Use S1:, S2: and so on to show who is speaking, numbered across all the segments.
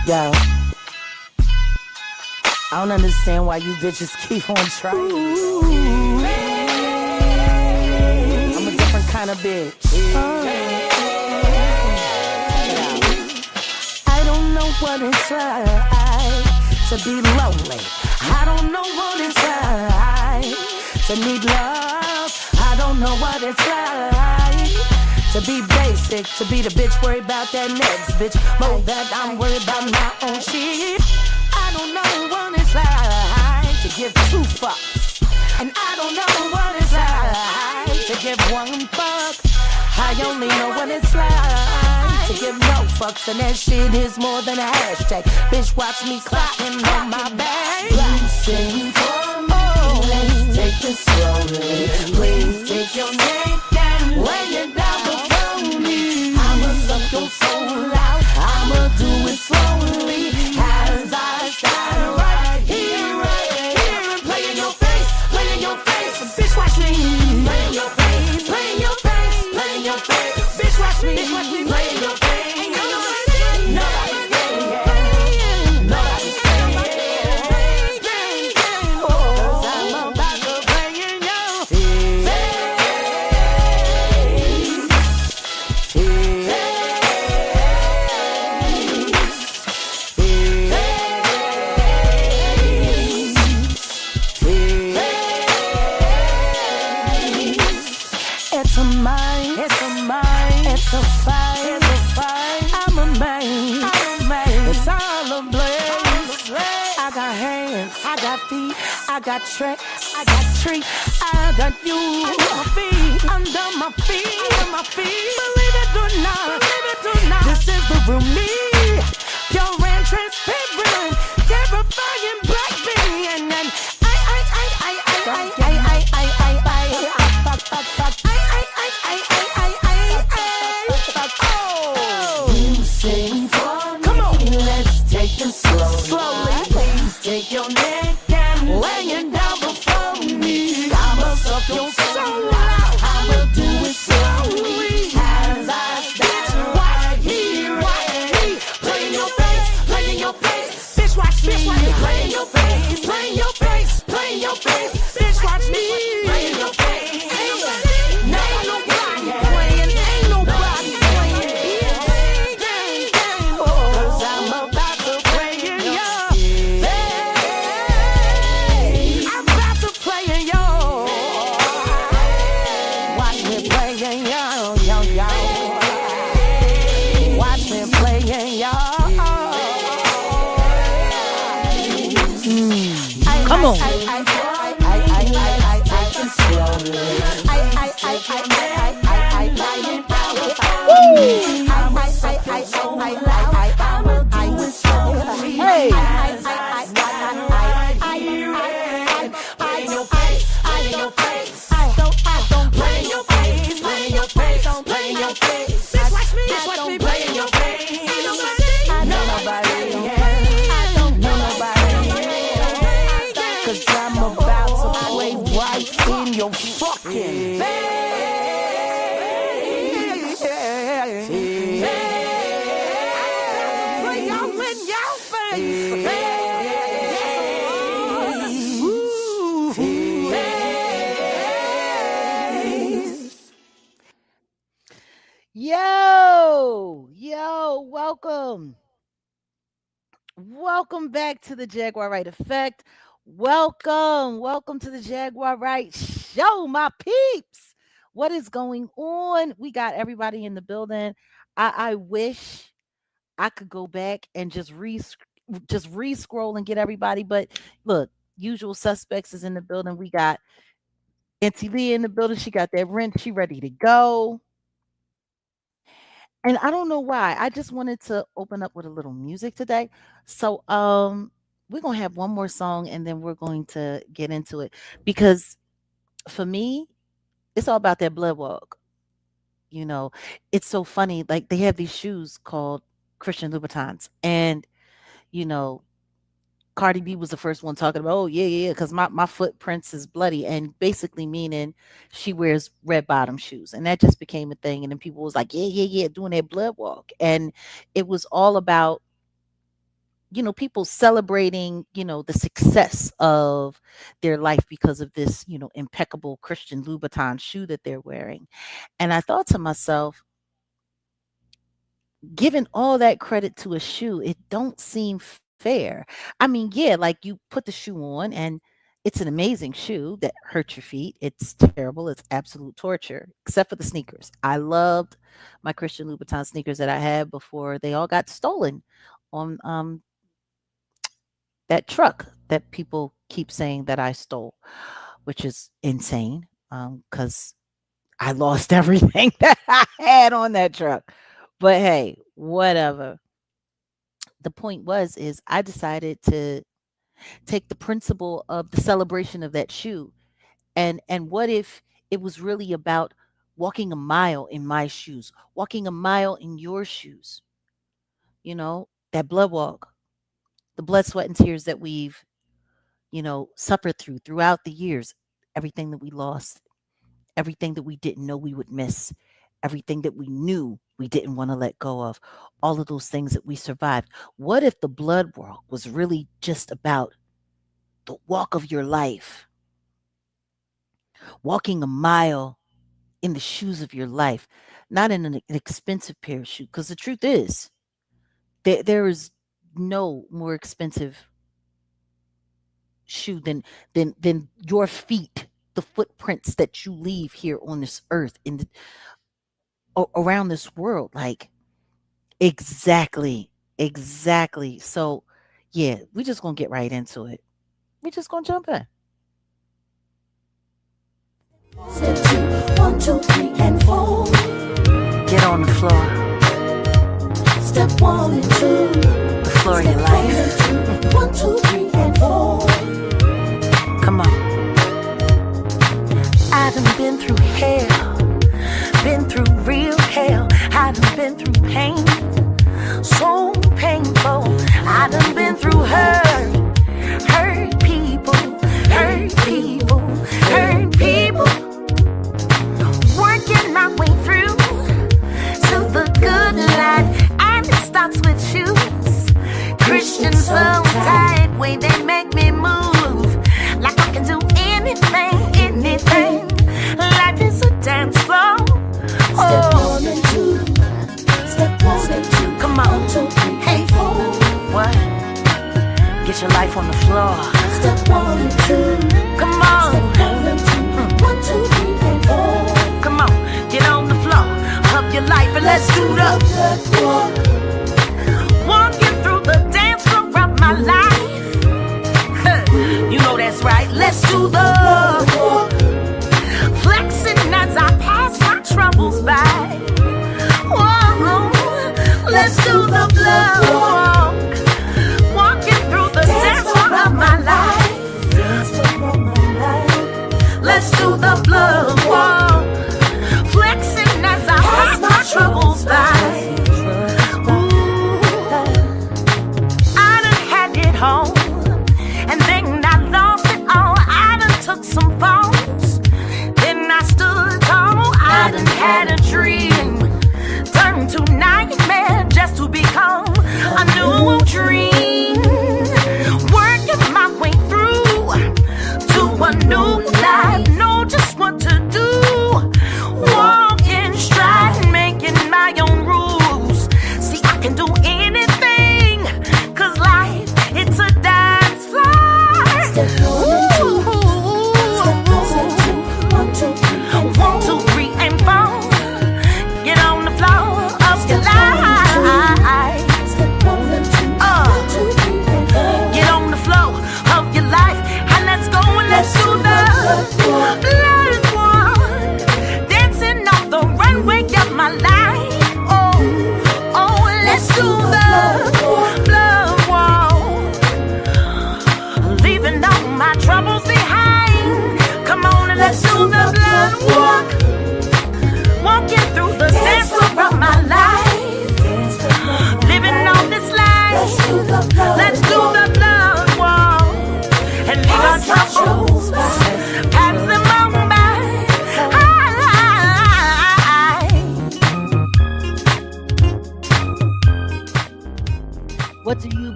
S1: Yo, I don't understand why you bitches keep on trying. I'm a different kind of bitch. I don't know what it's like to be lonely. I don't know what it's like to need love. I don't know what it's like to be basic, to be the bitch worried about that next bitch more that I'm worried about my own shit. I don't know what it's like to give 2 fucks, and I don't know what it's like to give 1 fuck. I only know what it's like to give no fucks, and that shit is more than a hashtag. Bitch, watch me clocking on my back. You sing for me, let's take it slowly. Please take your neck and lay it down before me. I'ma suck your soul out, I'ma do it slowly as I stand right here, and play in your face, play in your face. Bitch, watch me play in your face, play in your face, play in your face. Bitch, watch me play in your face. Nobody's playing, nobody's playing. 'Cause I'm about to play in your face. It's a mine, it's a mine, it's a fight, it's a fight. I'm a man, it's all a blaze. I got hands, I got feet, I got tricks, I got treats, I got you under my feet, Believe it or not, this is the real me, pure and transparent, terrifying black being, and you sing for me. Come on, let's take it slowly. Please take your neck and lay it down before me. I'ma suck your soul out, I'ma do it slowly as I stand right here, play in your face, play in your face. Bitch, watch me play in your face, play in your face, play in your face. Bitch, watch me play in your face. Ain't nobody playing, ain't nobody playing. 'Cause I'm about to play in your face. I'm about to play in your. Watch me play in your. Watch me play in your.
S2: Come on.
S1: Cause I'm about to play right in your fucking face. Play y'all in your face.
S2: Yo, welcome back to the Jaguar Wright Effect. Welcome to the Jaguar Wright Show, my peeps. What is going on? We got everybody in the building. I wish I could go back and just re-scroll and get everybody, but look, usual suspects is in the building. We got Auntie Lee in the building. She got that rent. She ready to go. And I don't know why. I just wanted to open up with a little music today. So we're gonna have one more song and then we're going to get into it. Because for me, it's all about that blood walk. You know, it's so funny. Like they have these shoes called Christian Louboutins. And, you know, Cardi B was the first one talking about, oh, yeah, because my footprints is bloody, and basically meaning she wears red bottom shoes. And that just became a thing. And then people was like, yeah, doing that blood walk. And it was all about people celebrating, the success of their life because of this, impeccable Christian Louboutin shoe that they're wearing. And I thought to myself, giving all that credit to a shoe, it don't seem fair. I mean, yeah, like you put the shoe on and it's an amazing shoe that hurts your feet. It's terrible. It's absolute torture, except for the sneakers. I loved my Christian Louboutin sneakers that I had before they all got stolen on that truck that people keep saying that I stole, which is insane because I lost everything that I had on that truck. But hey, whatever. The point was is I decided to take the principle of the celebration of that shoe and what if it was really about walking a mile in my shoes, walking a mile in your shoes, that blood walk, the blood, sweat, and tears that we've suffered throughout the years, everything that we lost, everything that we didn't know we would miss, everything that we knew we didn't want to let go of, all of those things that we survived. What if the blood walk was really just about the walk of your life, walking a mile in the shoes of your life, not in an expensive pair of shoes? Because the truth is, there is no more expensive shoe than your feet, the footprints that you leave here on this earth around this world. Like, exactly. So yeah, we're just gonna get right into it. We're just gonna jump in.
S1: Step 2, 1, 2, 3, and 4.
S2: Get on the floor.
S1: Step 1 and 2.
S2: The floor of your life.
S1: 1, 2, 3, and 4.
S2: Come on. I done been through hell, been through real hell. I done been through pain, so painful. I done been through hurt people, hurt people, hurt people. Working my way through to the good life, and it starts with shoes. Christians so tight, way they make me move like I can do anything. Life is a dance floor.
S1: Step 1 and 2. Step 1 and 2.
S2: Come on.
S1: 1, 2, 3,
S2: Hey,
S1: 4.
S2: what? Get your life on the floor.
S1: Step 1 and 2.
S2: Come on.
S1: Step 1 and 2. 1, 2, 3, and 4.
S2: Come on, get on the floor of your life and let's do the
S1: blood walk.
S2: walking through the dance floor of my life. You know that's right. Let's do the flexing as I pass my troubles by. Whoa, let's do the blood walk. Walking through the dance floor of my life. Let's do the blood walk. Flexing as I pass my troubles by. Ooh, I done had it home, and then I lost it all. I done took some falls, then I stood tall. I done had a dream, turned to nightmare just to become a new dream. Working my way through to a new life, know just what to do. Walk in stride, making my own rules. See, I can do anything, 'cause life, it's a dance floor.
S1: Step 1 and 2. Step 1, 2, 3, and 4.
S2: 1, 2, 3, and 4. Get on the floor of your life.
S1: Step 1 and 2.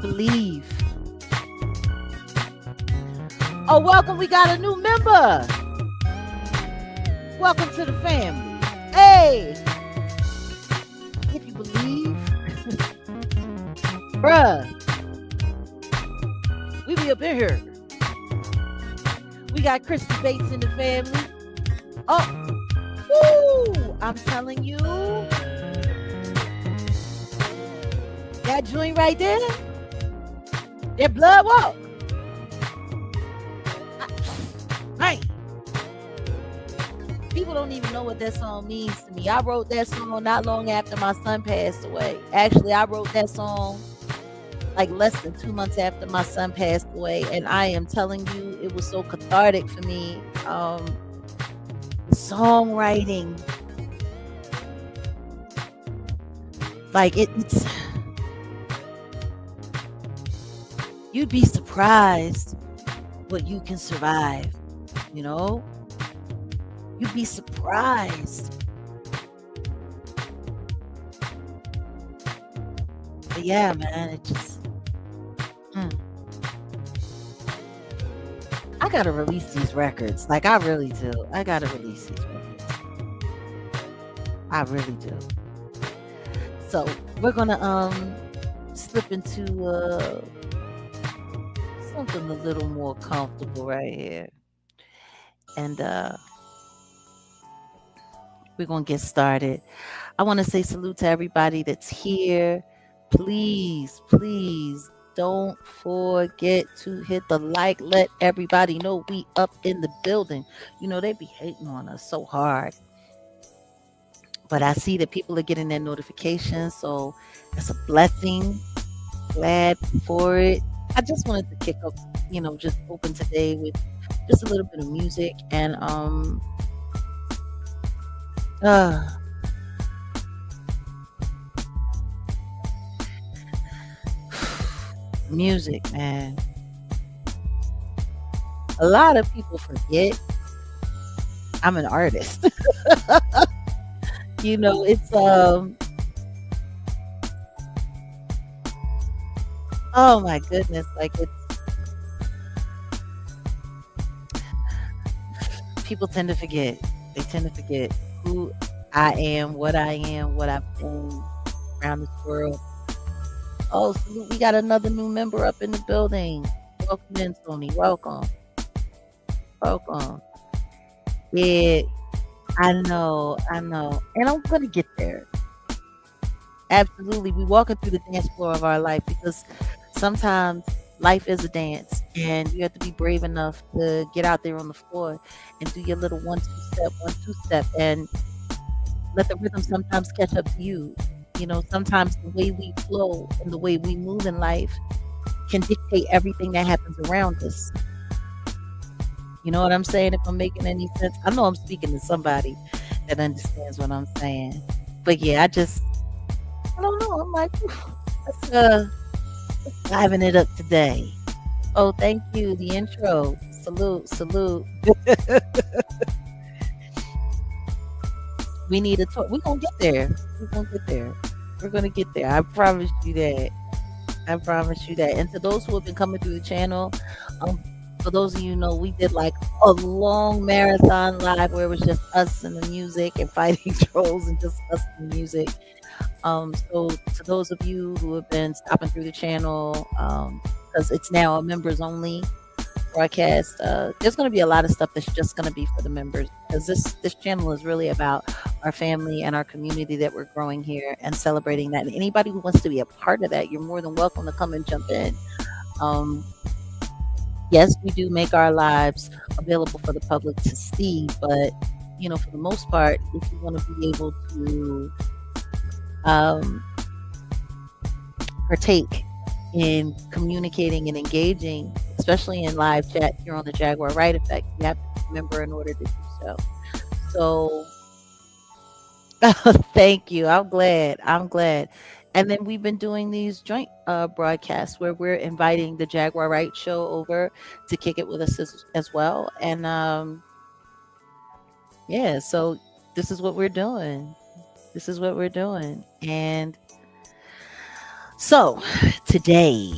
S2: believe. Oh, welcome. We got a new member. Welcome to the family. Hey, if you believe, bruh, we be up in here. We got Christy Bates in the family. Oh, woo! I'm telling you, that joint right there, that blood walk. Right. People don't even know what that song means to me. I wrote that song not long after my son passed away. Actually, I wrote that song like less than 2 months after my son passed away. And I am telling you, it was so cathartic for me. Songwriting. Like it's you'd be surprised what you can survive, you know? You'd be surprised. But yeah, man, it just I gotta release these records. Like I really do. I gotta release these records. I really do. So we're gonna slip into something a little more comfortable right here. And we're going to get started. I want to say salute to everybody that's here. Please, please don't forget to hit the like. Let everybody know we up in the building. You know, they be hating on us so hard. But I see that people are getting their notifications. So it's a blessing. Glad for it. I just wanted to kick up, you know, just open today with just a little bit of music and music, man. A lot of people forget I'm an artist. You know, it's oh my goodness, like it's people tend to forget. They tend to forget who I am, what I've been around this world. Oh, salute. We got another new member up in the building. Welcome in, Tony. Welcome. Welcome. Yeah, I know. And I'm going to get there. Absolutely. We walking through the dance floor of our life because sometimes life is a dance and you have to be brave enough to get out there on the floor and do your little 1-2 step and let the rhythm sometimes catch up to you. You know, sometimes the way we flow and the way we move in life can dictate everything that happens around us. You know what I'm saying? If I'm making any sense, I know I'm speaking to somebody that understands what I'm saying. But yeah, I don't know. I'm like, let's liven it up today. Oh, thank you. The intro. Salute. We need a talk. We're going to get there. We're going to get there. I promise you that. And to those who have been coming through the channel, for those of you who know, we did like a long marathon live where it was just us and the music and fighting trolls and just us and the music. So to those of you who have been stopping through the channel, because it's now a members only broadcast, there's going to be a lot of stuff that's just going to be for the members because this channel is really about our family and our community that we're growing here and celebrating that. And anybody who wants to be a part of that, you're more than welcome to come and jump in. Yes, we do make our lives available for the public to see, but you know, for the most part, if you want to be able to partake in communicating and engaging, especially in live chat here on the Jaguar Wright Effect, you have to be a member in order to do so. So thank you. I'm glad. And then we've been doing these joint broadcasts where we're inviting the Jaguar Wright show over to kick it with us as well. And yeah, so this is what we're doing. And So, today,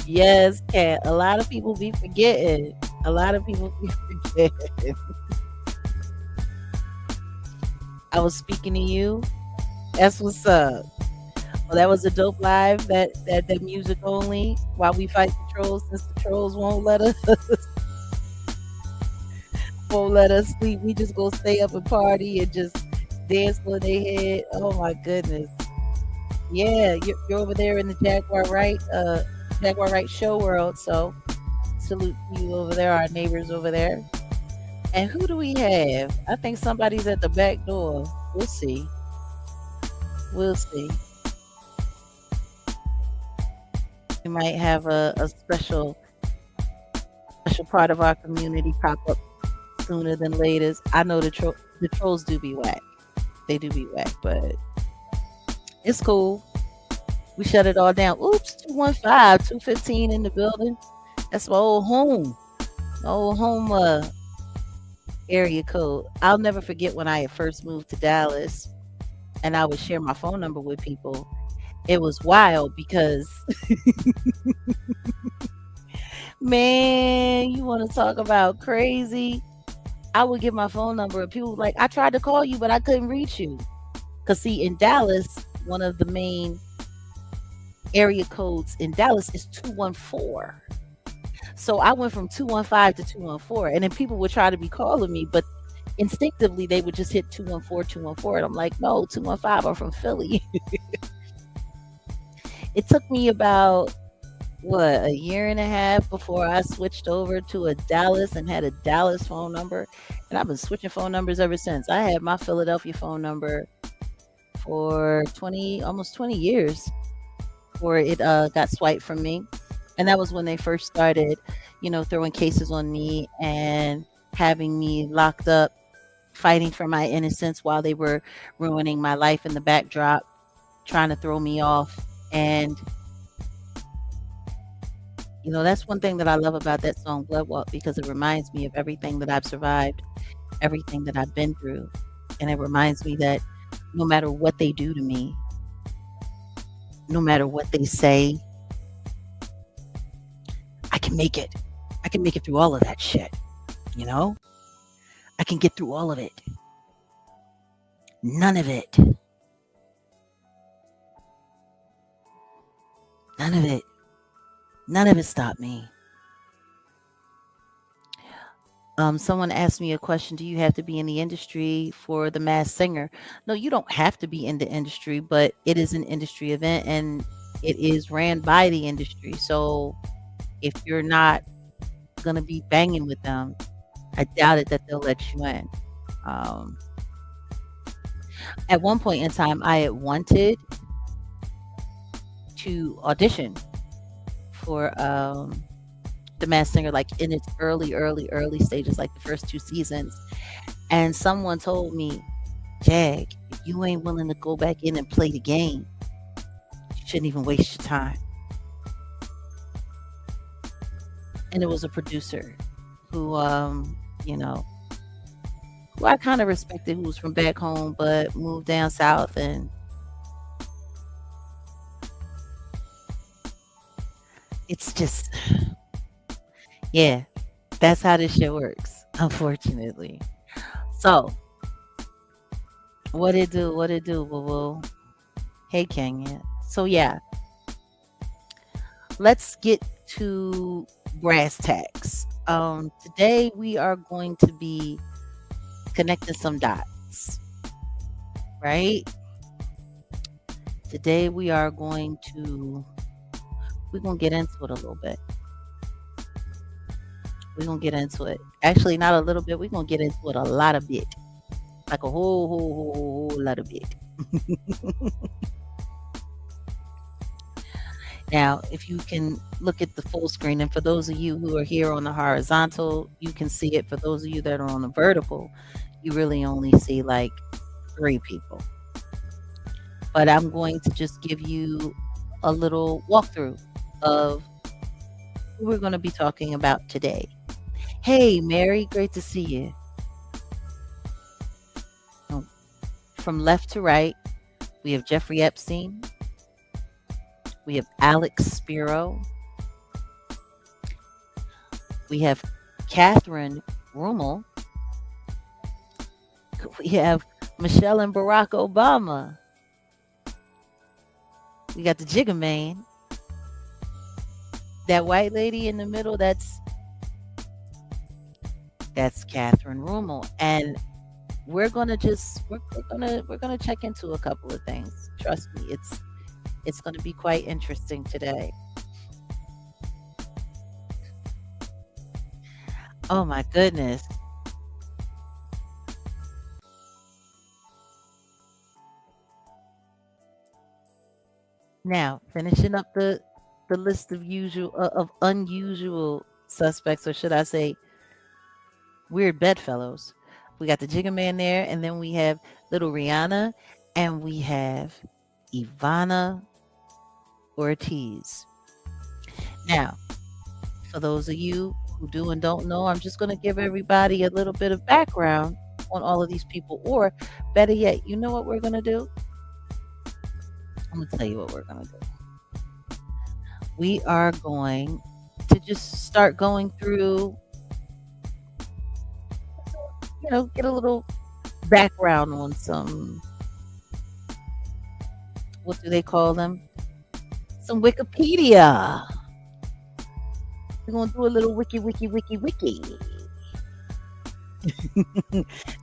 S2: yes, Kat, a lot of people be forgetting. A lot of people be forgetting. I was speaking to you. That's what's up. Well, that was a dope live. That music only while we fight the trolls, since the trolls won't let us won't let us sleep. We just go stay up and party and just dance on their head. Oh my goodness. Yeah, you're over there in the Jaguar Wright show world. So salute to you over there, our neighbors over there. And who do we have? I think somebody's at the back door. We'll see. We'll see. We might have a special part of our community pop up sooner than later. I know the trolls do be whack. They do be whack, but it's cool. We shut it all down. Oops, 215, 215 in the building. That's my old home. My old home area code. I'll never forget when I had first moved to Dallas and I would share my phone number with people. It was wild because man, you want to talk about crazy? I would give my phone number and people were like, I tried to call you, but I couldn't reach you. Because, see, in Dallas, one of the main area codes in Dallas is 214. So I went from 215 to 214. And then people would try to be calling me, but instinctively they would just hit 214, 214. And I'm like, no, 215, I'm from Philly. It took me about a year and a half before I switched over to a Dallas and had a Dallas phone number. And I've been switching phone numbers ever since. I had my Philadelphia phone number for almost 20 years before it got swiped from me. And that was when they first started, throwing cases on me and having me locked up, fighting for my innocence while they were ruining my life in the backdrop, trying to throw me off. And that's one thing that I love about that song Blood Walk, because it reminds me of everything that I've survived, everything that I've been through. And it reminds me that no matter what they do to me, no matter what they say, I can make it. I can make it through all of that shit. I can get through all of it. None of it. None of it. None of it stopped me. Someone asked me a question. Do you have to be in the industry for the Masked Singer? No, you don't have to be in the industry, but it is an industry event and it is ran by the industry. So if you're not going to be banging with them, I doubt it that they'll let you in. At one point in time, I had wanted to audition for the Masked Singer, like in its early stages, like the first 2 seasons. And someone told me, Jag, if you ain't willing to go back in and play the game, you shouldn't even waste your time. And it was a producer who, who I kind of respected, who was from back home, but moved down south. And it's just, yeah, that's how this shit works, unfortunately. So, what it do, boo boo? Hey, Kenya. So, yeah, let's get to brass tacks. Today we are going to be connecting some dots, right? Today we're going to get into it a little bit. We're going to get into it. Actually, not a little bit. We're going to get into it a lot of bit. Like a whole lot of bit. Now, if you can look at the full screen, and for those of you who are here on the horizontal, you can see it. For those of you that are on the vertical, you really only see like 3 people. But I'm going to just give you a little walkthrough of who we're going to be talking about today. Hey, Mary, great to see you. Oh, from left to right, we have Jeffrey Epstein, we have Alex Spiro, we have Catherine Rummel, we have Michelle and Barack Obama, we got the Jigga Man, that white lady in the middle, that's Catherine Rummel, and we're gonna check into a couple of things. Trust me, it's gonna be quite interesting today. Oh my goodness. Now, finishing up the list of unusual suspects, or should I say weird bedfellows. We got the Jigga Man there, and then we have little Rihanna, and we have Ivana Ortiz. Now, for those of you who do and don't know, I'm just going to give everybody a little bit of background on all of these people, or better yet, you know what we're going to do? I'm going to tell you what we're going to do. We are going to just start going through, get a little background on some, what do they call them? Some Wikipedia. We're going to do a little wiki.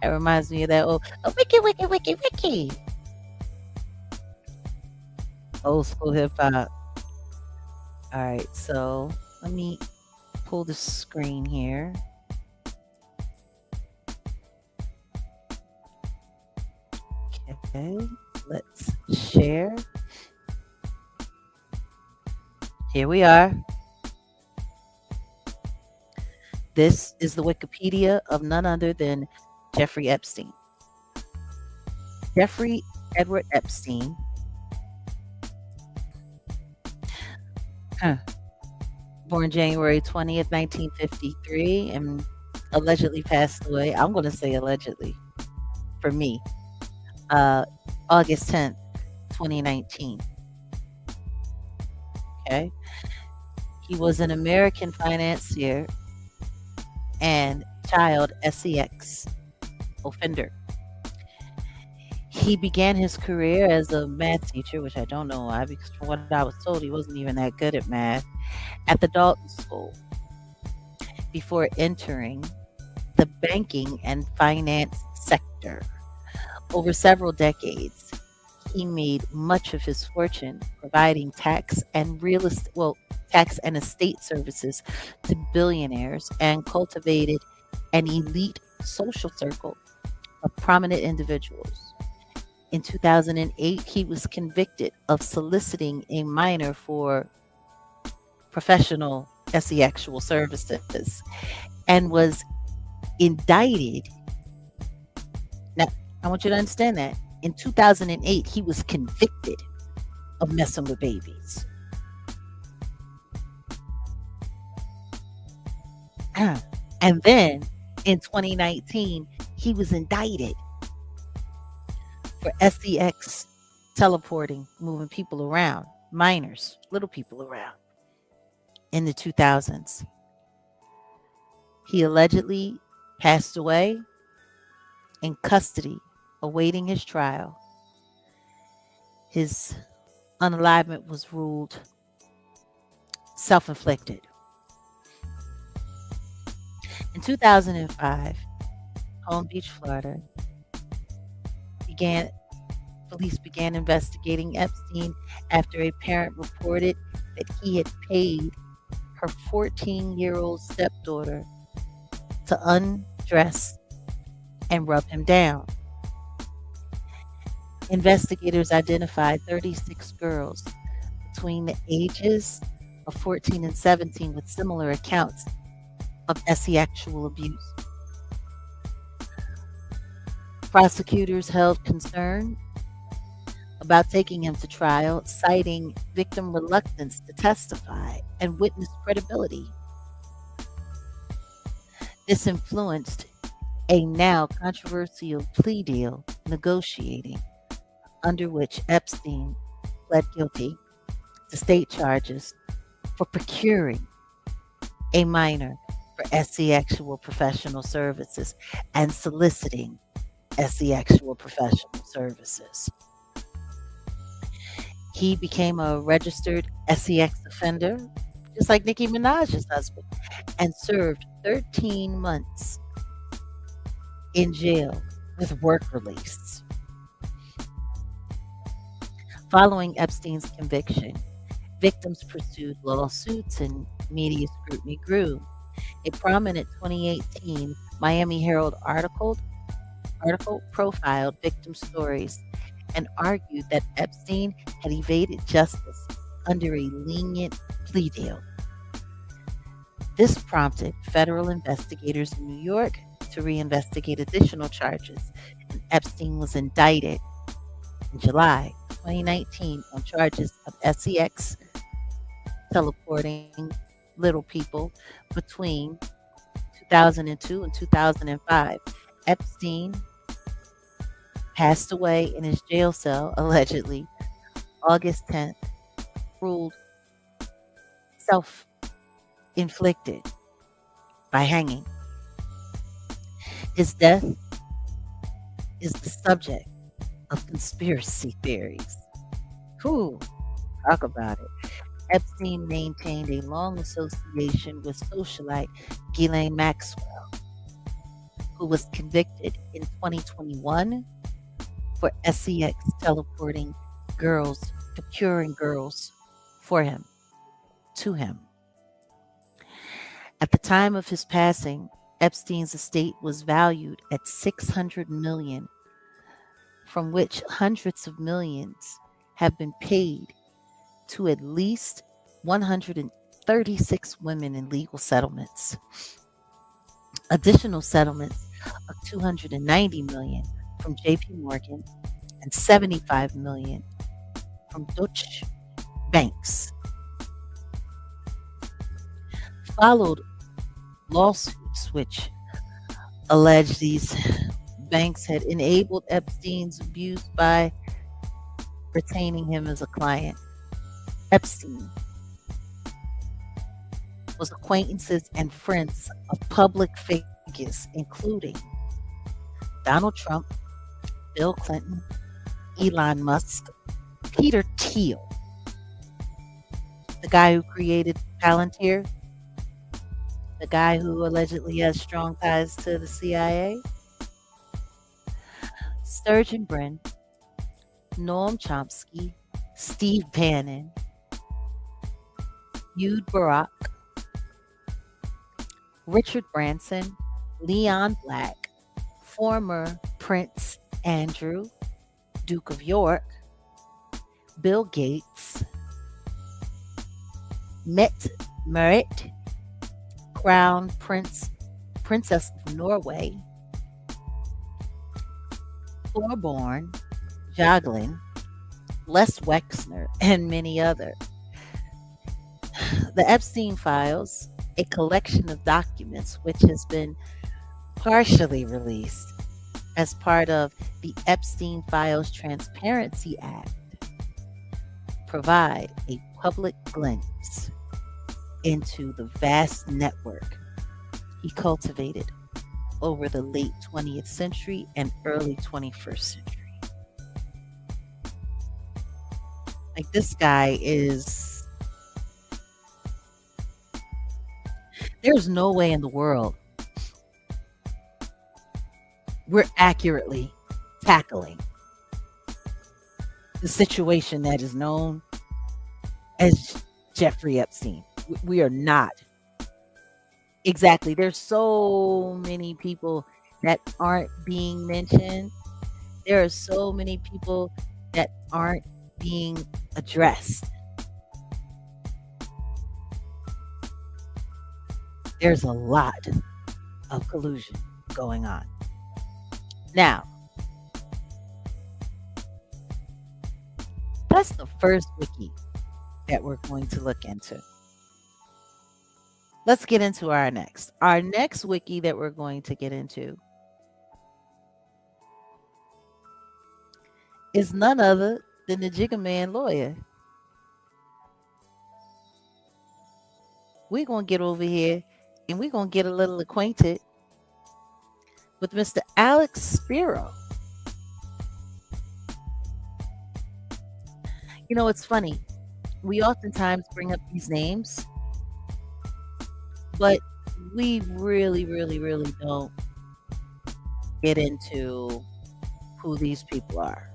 S2: That reminds me of that old wiki. Old school hip hop. All right, so let me pull the screen here. Okay, let's share. Here we are. This is the Wikipedia of none other than Jeffrey Epstein. Jeffrey Edward Epstein born January 20th, 1953, and allegedly passed away. I'm going to say allegedly for me. August 10th, 2019. Okay. He was an American financier and child sex offender. He began his career as a math teacher, which I don't know why, because from what I was told, he wasn't even that good at math, at the Dalton School before entering the banking and finance sector. Over several decades, he made much of his fortune providing tax and estate services to billionaires, and cultivated an elite social circle of prominent individuals. In 2008, he was convicted of soliciting a minor for professional sexual services and was indicted. Now, I want you to understand that. In 2008, he was convicted of messing with babies. And then in 2019, he was indicted for sex teleporting, moving people around, minors, little people around, in the 2000s. He allegedly passed away in custody, awaiting his trial. His unalivement was ruled self-inflicted. In 2005, Palm Beach, Florida, police began investigating Epstein after a parent reported that he had paid her 14-year-old stepdaughter to undress and rub him down. Investigators identified 36 girls between the ages of 14 and 17 with similar accounts of sexual abuse. Prosecutors held concern about taking him to trial, citing victim reluctance to testify and witness credibility. This influenced a now controversial plea deal negotiating, under which Epstein pled guilty to state charges for procuring a minor for SE-actual professional services and soliciting SE-actual professional services. He became a registered SEX offender, just like Nicki Minaj's husband, and served 13 months in jail with work release. Following Epstein's conviction, victims pursued lawsuits and media scrutiny grew. A prominent 2018 Miami Herald article profiled victim stories and argued that Epstein had evaded justice under a lenient plea deal. This prompted federal investigators in New York to reinvestigate additional charges, and Epstein was indicted in July 2019 on charges of SEX teleporting little people between 2002 and 2005. Epstein passed away in his jail cell, allegedly, August 10th, ruled self inflicted by hanging. His death is the subject of conspiracy theories. Whew, talk about it. Epstein maintained a long association with socialite Ghislaine Maxwell, who was convicted in 2021 for SEX teleporting girls, procuring girls for him, to him. At the time of his passing, Epstein's estate was valued at $600 million, from which hundreds of millions have been paid to at least 136 women in legal settlements. Additional settlements of $290 million from JP Morgan and $75 million from Deutsche banks. Followed lawsuits which alleged these banks had enabled Epstein's abuse by retaining him as a client. Epstein was acquaintances and friends of public figures, including Donald Trump, Bill Clinton, Elon Musk, Peter Thiel, the guy who created Palantir, the guy who allegedly has strong ties to the CIA, Sturgeon Brin, Noam Chomsky, Steve Bannon, Ehud Barak, Richard Branson, Leon Black, former Prince Andrew, Duke of York, Bill Gates, Mette Marit, Crown Princess of Norway, Thorborn, Jagland, Les Wexner, and many others. The Epstein Files, a collection of documents which has been partially released as part of the Epstein Files Transparency Act, provide a public glimpse into the vast network he cultivated over the late 20th century and early 21st century. Like, this guy is, there's no way in the world we're accurately tackling the situation that is known as Jeffrey Epstein. We are not. Exactly. There's so many people that aren't being mentioned. There are so many people that aren't being addressed. There's a lot of collusion going on. Now, that's the first wiki that we're going to look into. Let's get into our next. Our next wiki that we're going to get into is none other than the Jigga Man lawyer. We're going to get over here and we're going to get a little acquainted with Mr. Alex Spiro. You know, it's funny. We oftentimes bring up these names, but we really, really, really don't get into who these people are.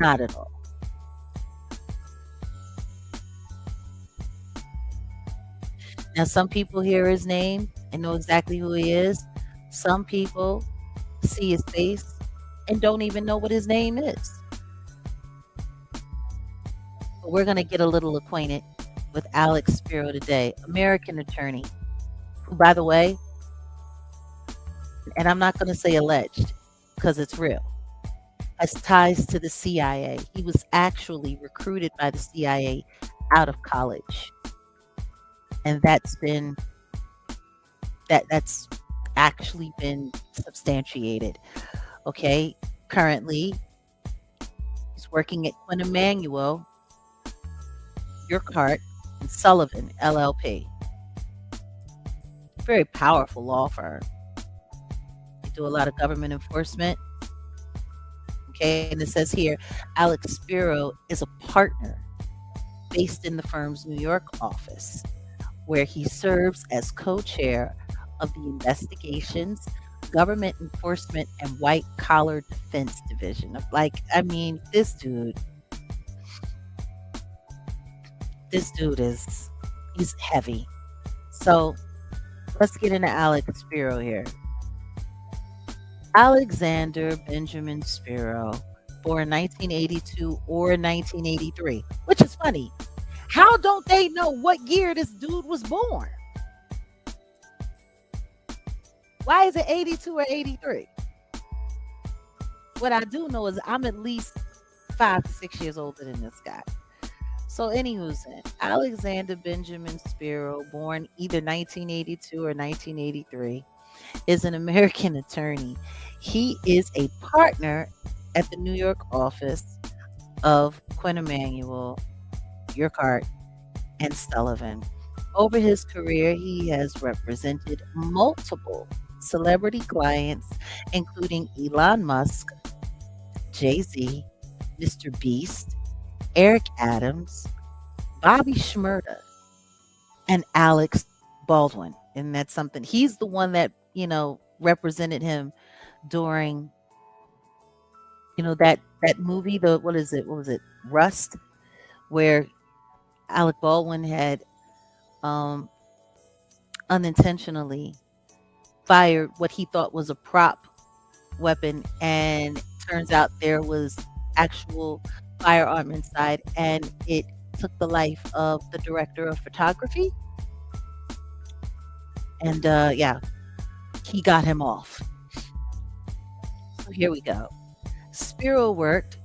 S2: Not at all. Now, some people hear his name and know exactly who he is. Some people see his face and don't even know what his name is. But we're going to get a little acquainted with Alex Spiro today, American attorney, who, by the way, and I'm not going to say alleged because it's real, has ties to the CIA. He was actually recruited by the CIA out of college. And that's actually been substantiated. Okay. Currently, he's working at Quinn Emanuel, Urquhart, and Sullivan, LLP. Very powerful law firm. They do a lot of government enforcement. Okay. And it says here, Alex Spiro is a partner based in the firm's New York office, where he serves as co-chair of the Investigations, Government Enforcement, and White Collar Defense Division. This dude he's heavy. So let's get into Alex Spiro here. Alexander Benjamin Spiro, born 1982 or 1983, which is funny. How don't they know what year this dude was born? Why is it 82 or 83? What I do know is I'm at least 5 to 6 years older than this guy. So anywho's Alexander Benjamin Spiro, born either 1982 or 1983, is an American attorney. He is a partner at the New York office of Quinn Emanuel, Urquhart, and Sullivan. Over his career, he has represented multiple celebrity clients, including Elon Musk, Jay-Z, Mr. Beast, Eric Adams, Bobby Shmurda, and Alex Baldwin. And that's something. He's the one that, represented him during, that movie, what was it? Rust, where Alec Baldwin had unintentionally fired what he thought was a prop weapon, and turns out there was actual firearm inside, and it took the life of the director of photography. And he got him off. So here we go. Spiro worked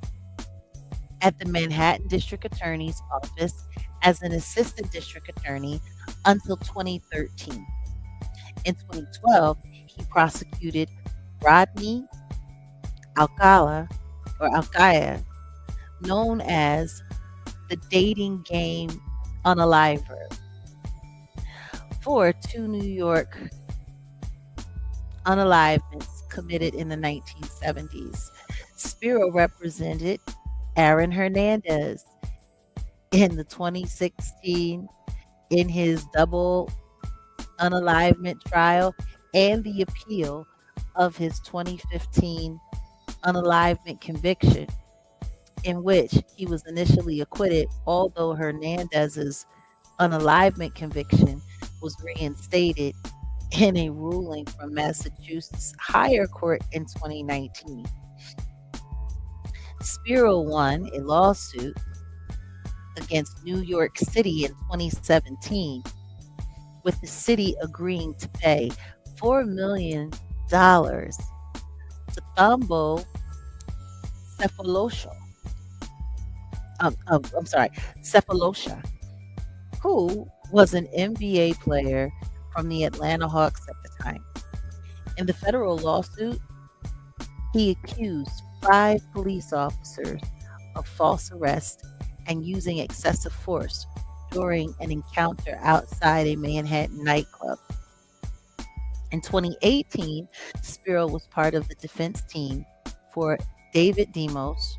S2: at the Manhattan District Attorney's Office as an assistant district attorney until 2013. In 2012, he prosecuted Rodney Alcala, known as the dating game unaliver, for 2 New York unalivements committed in the 1970s. Spiro represented Aaron Hernandez in the 2016 in his double unalivement trial and the appeal of his 2015 unalivement conviction, in which he was initially acquitted, although Hernandez's unalivement conviction was reinstated in a ruling from Massachusetts higher court in 2019. Spiro won a lawsuit against New York City in 2017, with the city agreeing to pay $4 million to Thumbo Cephalosha, who was an NBA player from the Atlanta Hawks at the time. In the federal lawsuit, He accused 5 police officers of false arrest and using excessive force during an encounter outside a Manhattan nightclub. In 2018, Spiro was part of the defense team for David Demos,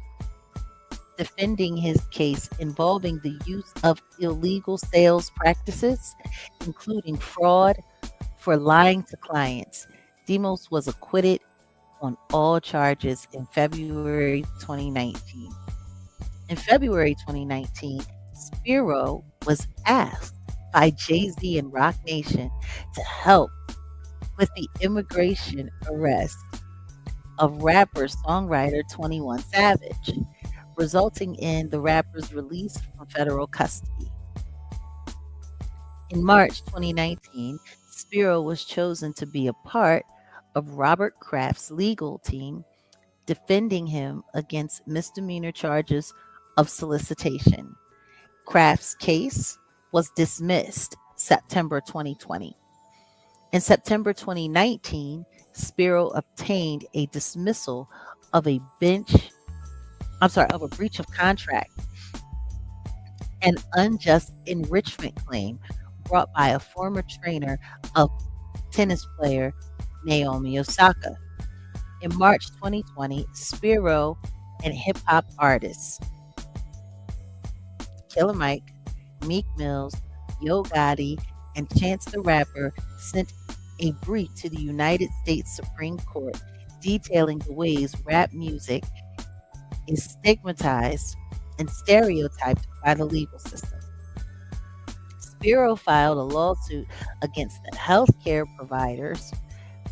S2: defending his case involving the use of illegal sales practices, including fraud for lying to clients. Demos was acquitted on all charges in February 2019. In February 2019, Spiro was asked by Jay-Z and Roc Nation to help with the immigration arrest of rapper songwriter 21 Savage, resulting in the rapper's release from federal custody. In March 2019, Spiro was chosen to be a part of Robert Kraft's legal team, defending him against misdemeanor charges of solicitation. Kraft's case was dismissed September 2020. In September 2019, Spiro obtained a dismissal of a breach of contract and unjust enrichment claim brought by a former trainer of tennis player Naomi Osaka. In March 2020, Spiro and hip hop artists Killer Mike, Meek Mills, Yo Gotti, and Chance the Rapper sent a brief to the United States Supreme Court detailing the ways rap music is stigmatized and stereotyped by the legal system. Spiro filed a lawsuit against the healthcare providers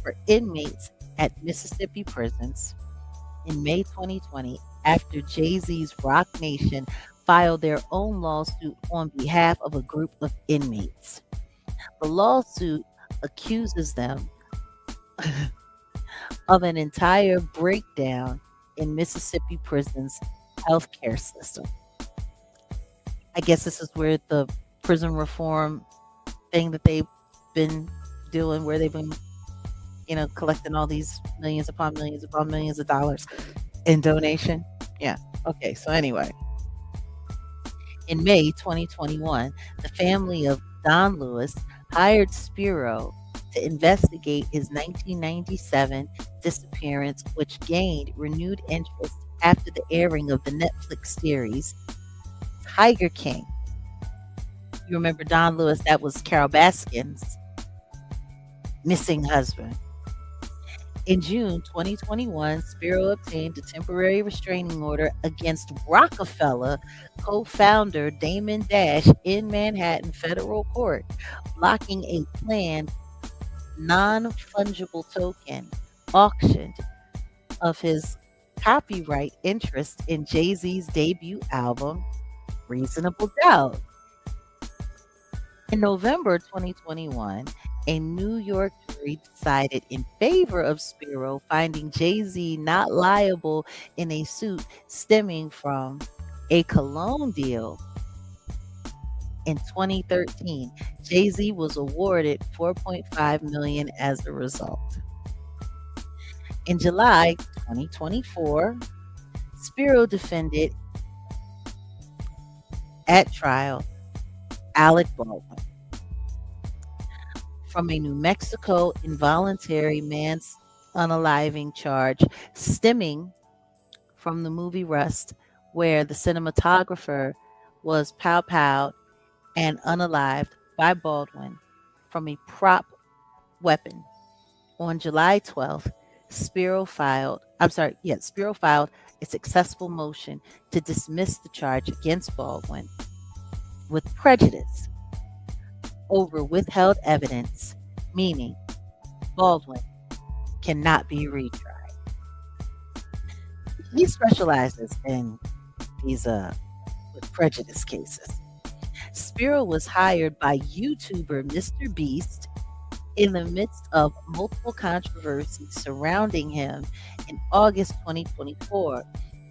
S2: for inmates at Mississippi prisons in May 2020 after Jay-Z's Roc Nation filed their own lawsuit on behalf of a group of inmates. The lawsuit accuses them of an entire breakdown in Mississippi prisons' healthcare system. I guess this is where the prison reform thing that they've been doing, where they've been, collecting all these millions upon millions of dollars in donation. Yeah. Okay. So anyway, in May 2021, the family of Don Lewis hired Spiro to investigate his 1997 disappearance, which gained renewed interest after the airing of the Netflix series Tiger King. You remember Don Lewis? That was Carol Baskin's missing husband. In June 2021, Spiro obtained a temporary restraining order against Rockefeller co-founder Damon Dash in Manhattan federal court, blocking a planned non-fungible token auction of his copyright interest in Jay-Z's debut album, Reasonable Doubt. In November 2021, a New York jury decided in favor of Spiro, finding Jay-Z not liable in a suit stemming from a cologne deal. In 2013, Jay-Z was awarded $4.5 million as a result. In July 2024, Spiro defended at trial Alec Baldwin from a New Mexico involuntary unaliving charge stemming from the movie Rust, where the cinematographer was pow-powed and unalived by Baldwin from a prop weapon. On July 12th, Spiro filed a successful motion to dismiss the charge against Baldwin with prejudice over withheld evidence, meaning Baldwin cannot be retried. He specializes in these with prejudice cases. Spiro was hired by YouTuber Mr. Beast in the midst of multiple controversies surrounding him in August 2024.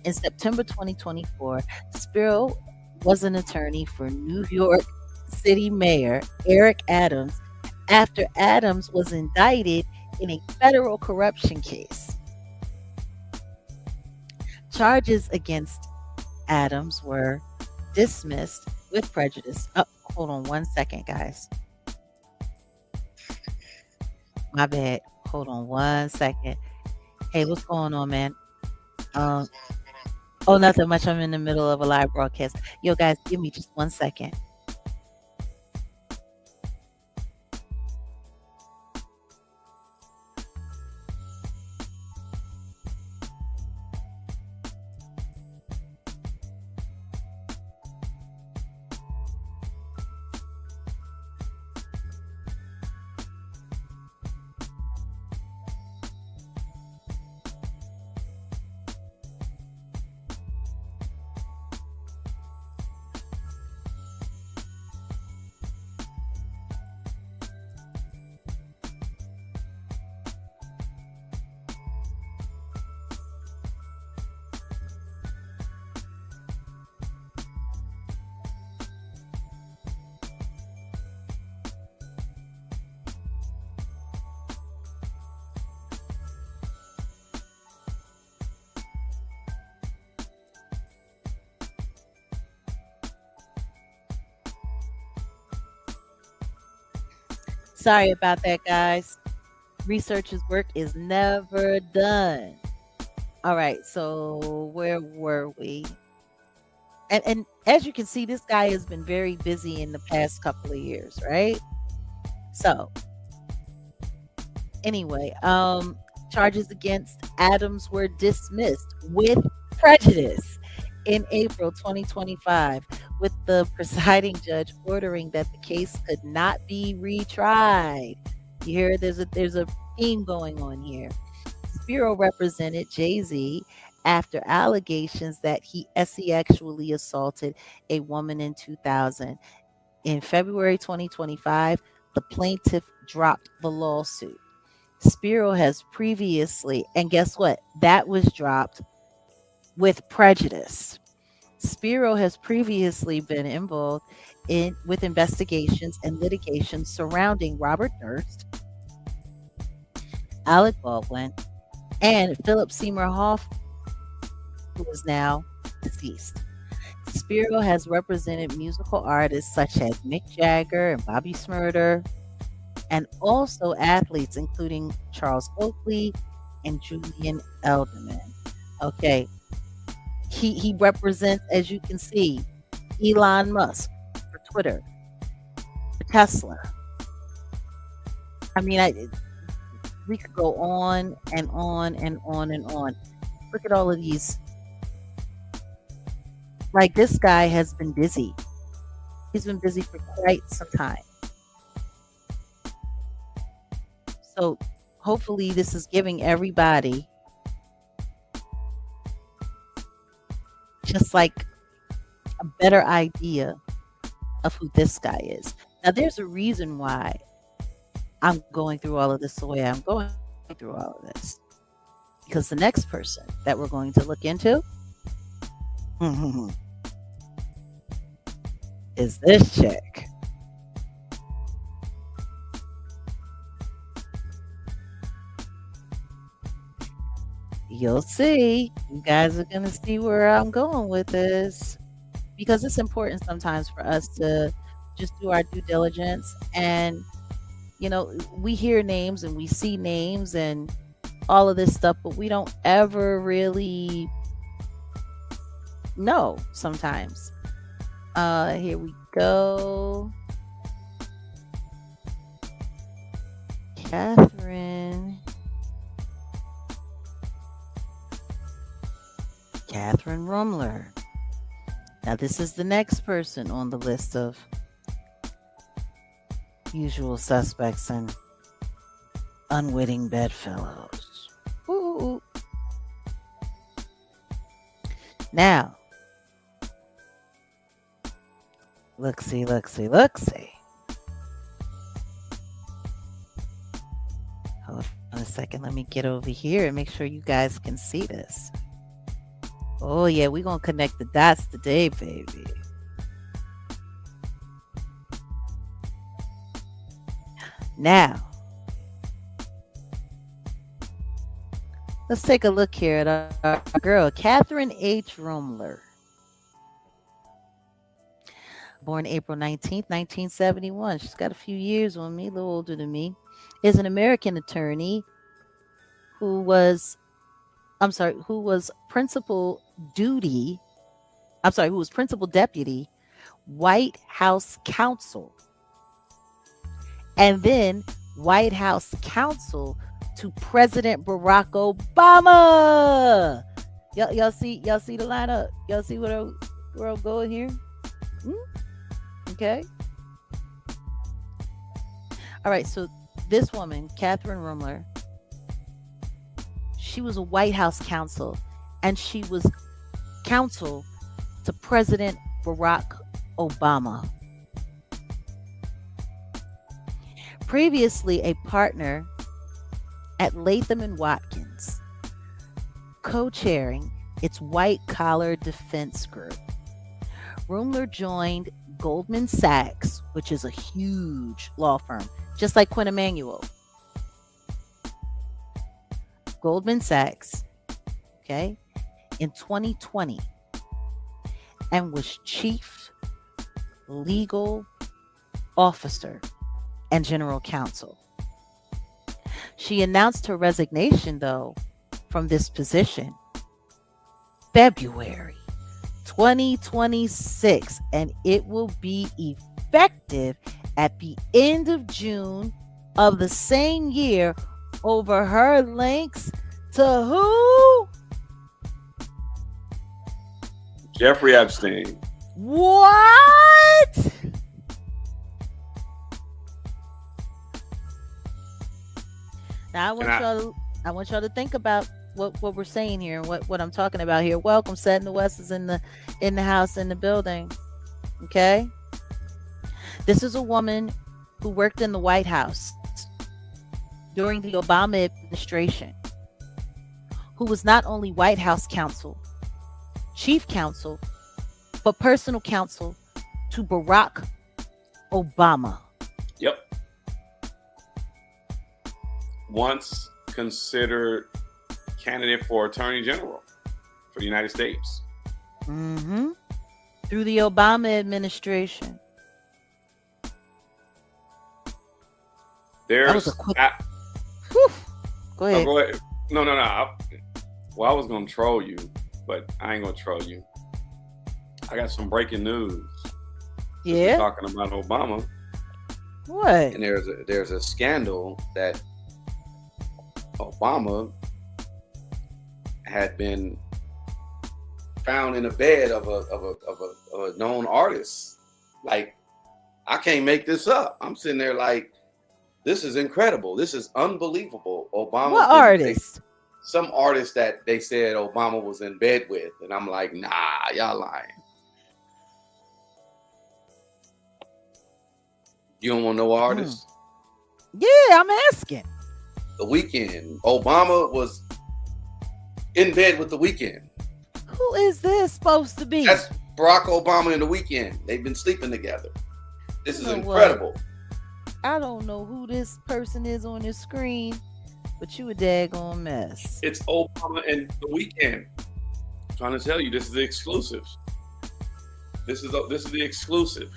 S2: In September 2024, Spiro was an attorney for New York City Mayor Eric Adams after Adams was indicted in a federal corruption case. Charges against Adams were dismissed with prejudice. Oh, hold on one second, guys. My bad. Hold on one second. Hey, what's going on, man? Um, oh, nothing much. I'm in the middle of a live broadcast. Yo, guys, give me just 1 second. Sorry about that, guys. Researchers' work is never done. All right, so where were we? And as you can see, this guy has been very busy in the past couple of years, right? So anyway, charges against Adams were dismissed with prejudice in April 2025, with the presiding judge ordering that the case could not be retried. You hear there's a theme going on here. Spiro represented Jay-Z after allegations that he sexually assaulted a woman in 2000. In February 2025, the plaintiff dropped the lawsuit. Spiro has previously, and guess what? That was dropped with prejudice. Spiro has previously been involved with investigations and litigation surrounding Robert Durst, Alec Baldwin, and Philip Seymour Hoffman, who is now deceased. Spiro has represented musical artists such as Mick Jagger and Bobby Shmurda, and also athletes including Charles Oakley and Julian Edelman. Okay. He represents, as you can see, Elon Musk for Twitter, for Tesla. I mean, we could go on and on and on and on. Look at all of these. Like, this guy has been busy. He's been busy for quite some time. So hopefully this is giving everybody just like a better idea of who this guy is. Now, there's a reason why I'm going through all of this the way I'm going through all of this. Because the next person that we're going to look into is this chick. You'll see. You guys are going to see where I'm going with this. Because it's important sometimes for us to just do our due diligence. And, you know, we hear names and we see names and all of this stuff, but we don't ever really know sometimes. Here we go. Catherine Rumler. Now, this is the next person on the list of usual suspects and unwitting bedfellows. Ooh. Now, look see. Hold on a second. Let me get over here and make sure you guys can see this. Oh, yeah, we're going to connect the dots today, baby. Now, Let's take a look here at our girl, Catherine H. Rumler. Born April 19th, 1971. She's got a few years on me, a little older than me. Is an American attorney who was, who was who was principal deputy, White House counsel, and then White House counsel to President Barack Obama. Y'all see the lineup? Y'all see where I'm going here? Okay. All right. So this woman, Catherine Rumler, she was a White House counsel, and she was counsel to President Barack Obama. Previously a partner at Latham and Watkins, co-chairing its white-collar defense group. Rumler joined Goldman Sachs, which is a huge law firm, just like Quinn Emanuel. Goldman Sachs, okay, in 2020, and was chief legal officer and general counsel. She announced her resignation, though, from this position February 2026, and it will be effective at the end of June of the same year over her links to who?
S3: Jeffrey Epstein.
S2: What? Now I want y'all to think about what we're saying here and what I'm talking about here. Welcome, Setting West is in the house, in the building. Okay. This is a woman who worked in the White House during the Obama administration, who was not only White House counsel, chief counsel, but personal counsel to Barack Obama.
S3: Yep. Once considered candidate for Attorney General for the United States.
S2: Mm-hmm. Through the Obama administration.
S3: There's
S2: that was a quick... Go ahead.
S3: Go ahead. No. Well, I was going to troll you, but I ain't going to troll you. I got some breaking news.
S2: Yeah.
S3: Talking about Obama.
S2: What?
S3: And there's a scandal that Obama had been found in a bed of a known artist. Like, I can't make this up. I'm sitting there like, this is incredible. This is unbelievable. Obama.
S2: What artist?
S3: Some artist that they said Obama was in bed with, and I'm like, nah, y'all lying. You don't want no artist?
S2: Yeah, I'm asking.
S3: The Weeknd. Obama was in bed with The Weeknd.
S2: Who is this supposed to be?
S3: That's Barack Obama and The Weeknd. They've been sleeping together. This is incredible.
S2: I don't know who this person is on the screen, but you a daggone mess.
S3: It's Obama and The Weeknd. I'm trying to tell you, this is the exclusive. This is the exclusive.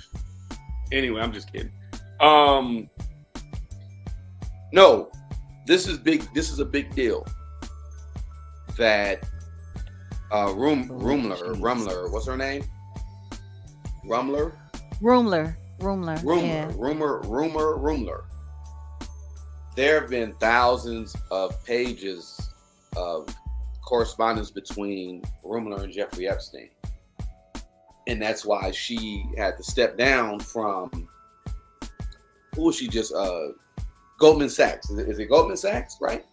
S3: Anyway, I'm just kidding. No, this is big. This is a big deal. That Rumler, what's her name? Rumler. Yeah. Rumler. There have been thousands of pages of correspondence between Rumler and Jeffrey Epstein, and that's why she had to step down from. Who was she just? Goldman Sachs. Is it Goldman Sachs, right?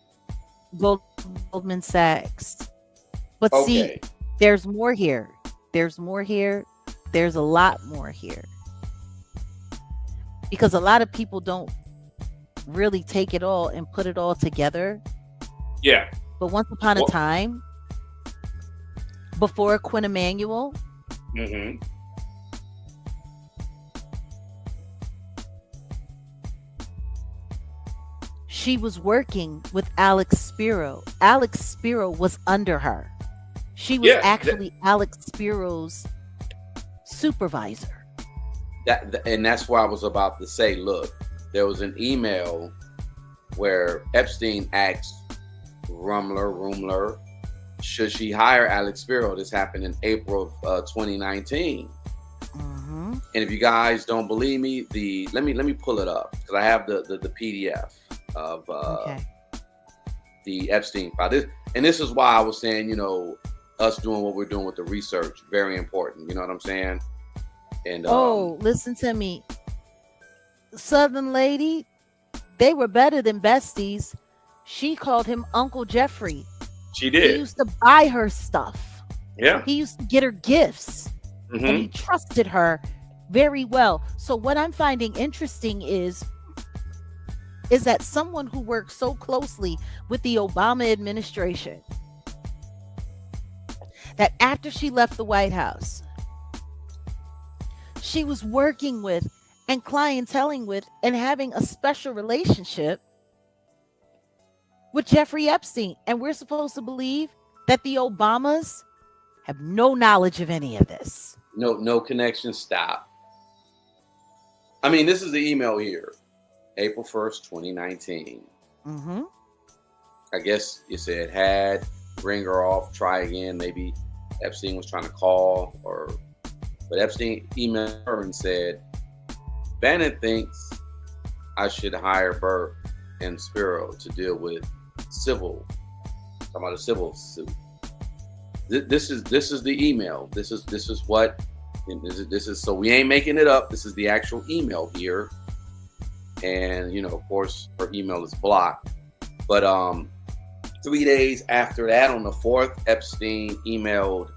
S2: Goldman Sachs. But
S3: okay.
S2: See, there's more here. There's a lot more here. Because a lot of people don't really take it all and put it all together.
S3: Yeah.
S2: But once upon a time, before Quinn Emanuel, she was working with Alex Spiro. Alex Spiro was under her. She was
S3: Yeah,
S2: actually Alex Spiro's supervisor.
S3: and that's why I was about to say, look, there was an email where Epstein asked Rumler, should she hire Alex Spiro? This happened in April of 2019.
S2: Mm-hmm.
S3: And if you guys don't believe me, let me pull it up because I have the PDF of
S2: Okay.
S3: the Epstein file. This is why I was saying, you know, us doing what we're doing with the research, very important. You know what I'm saying? And
S2: Listen to me. Southern lady, they were better than besties. She called him Uncle Jeffrey.
S3: she
S2: He
S3: did.
S2: used to buy her stuff.
S3: Yeah.
S2: He used to get her gifts. And he trusted her very well. So what I'm finding interesting is that someone who worked so closely with the Obama administration, that after she left the White House, she was working with and clienteling with and having a special relationship with Jeffrey Epstein. And we're supposed to believe that the Obamas have no knowledge of any of this.
S3: No connection. Stop. I mean, this is the email here, April 1st, 2019.
S2: Mm-hmm.
S3: I guess you said ring her off, try again. Maybe Epstein was trying to call, but Epstein emailed her and said, Bannon thinks I should hire Burke and Spiro to deal with talking about a civil suit. This is the email. This is so we ain't making it up. This is the actual email here. And you know, of course, her email is blocked. But 3 days after that, on the 4th, Epstein emailed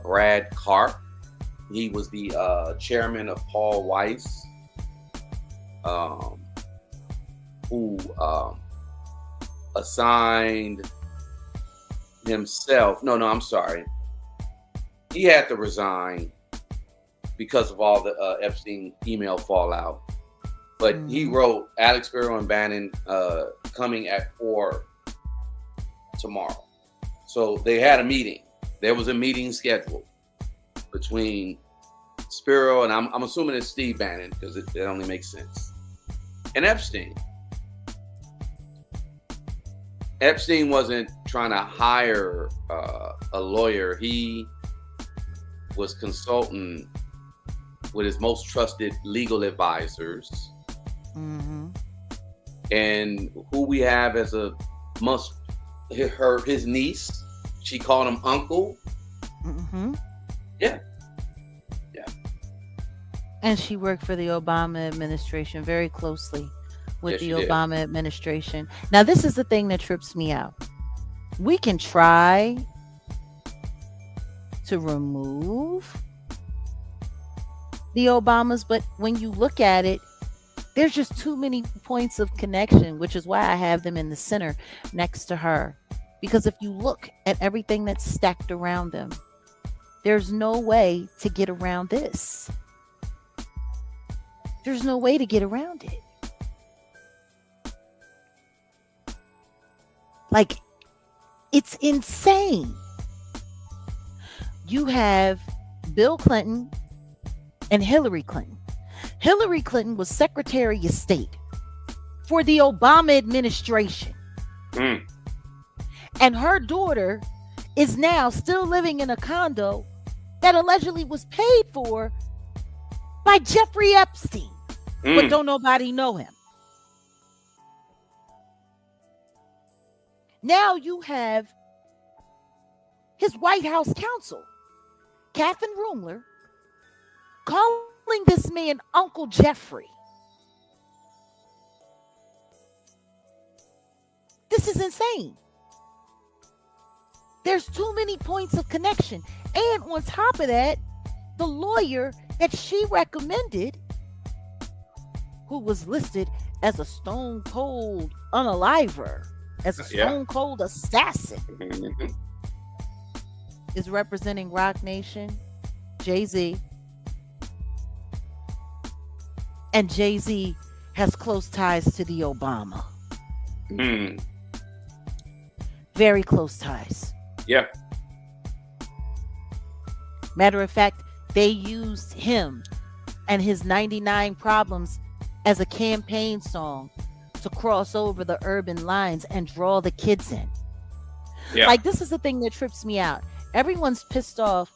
S3: Brad Karp. He was the chairman of Paul Weiss, who assigned himself. No, I'm sorry. He had to resign because of all the Epstein email fallout. But he wrote Alex Spiro and Bannon coming at 4 tomorrow. So they had a meeting. There was a meeting scheduled between Spiro and I'm assuming it's Steve Bannon because it only makes sense. And Epstein. Epstein wasn't trying to hire a lawyer. He was consulting with his most trusted legal advisors.
S2: Mm-hmm.
S3: And who we have as his niece, she called him uncle.
S2: Mm-hmm.
S3: Yeah.
S2: And she worked for the Obama administration very closely with the Obama administration. Now, this is the thing that trips me out. We can try to remove the Obamas, but when you look at it, there's just too many points of connection, which is why I have them in the center next to her. Because if you look at everything that's stacked around them, there's no way to get around this. There's no way to get around it. Like, it's insane. You have Bill Clinton and Hillary Clinton. Hillary Clinton was Secretary of State for the Obama administration. And her daughter is now still living in a condo that allegedly was paid for by Jeffrey Epstein. But don't nobody know him. Now you have his White House counsel, Catherine Rumler, calling this man Uncle Jeffrey. This is insane. There's too many points of connection. And on top of that, the lawyer that she recommended, who was listed as a stone cold unaliver, as a stone cold assassin, is representing Roc Nation, Jay-Z. And Jay-Z has close ties to the Obama.
S3: Mm.
S2: Very close ties.
S3: Yeah.
S2: Matter of fact, they used him and his 99 Problems as a campaign song to cross over the urban lines and draw the kids in.
S3: Yeah.
S2: Like, this is the thing that trips me out. Everyone's pissed off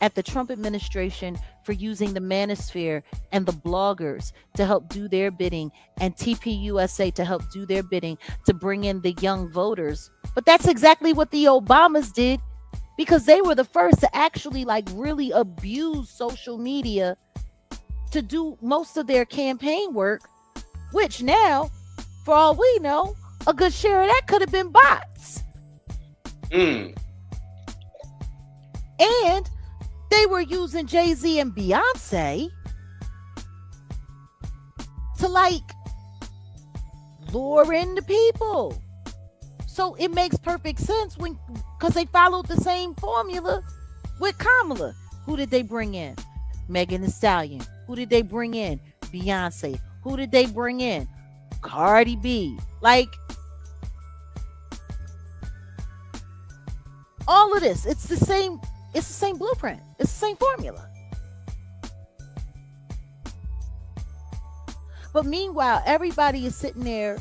S2: at the Trump administration for using the manosphere and the bloggers to help do their bidding, and TPUSA to help do their bidding to bring in the young voters. But that's exactly what the Obamas did, because they were the first to actually like really abuse social media to do most of their campaign work, which now, for all we know, a good share of that could have been bots.
S3: Mm.
S2: And they were using Jay-Z and Beyonce to like lure in the people. So it makes perfect sense because they followed the same formula with Kamala. Who did they bring in? Megan Thee Stallion. Who did they bring in? Beyonce. Who did they bring in? Cardi B. Like, all of this, it's the same blueprint. It's the same formula. But meanwhile, everybody is sitting there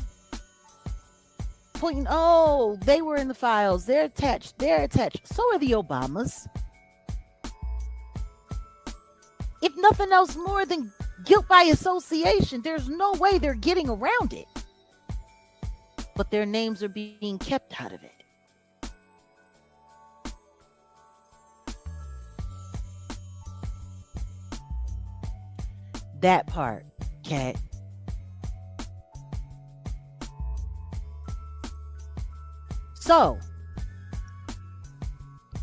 S2: pointing, oh, they were in the files. They're attached. So are the Obamas. If nothing else more than guilt by association, there's no way they're getting around it. But their names are being kept out of it. That part, Kat. So,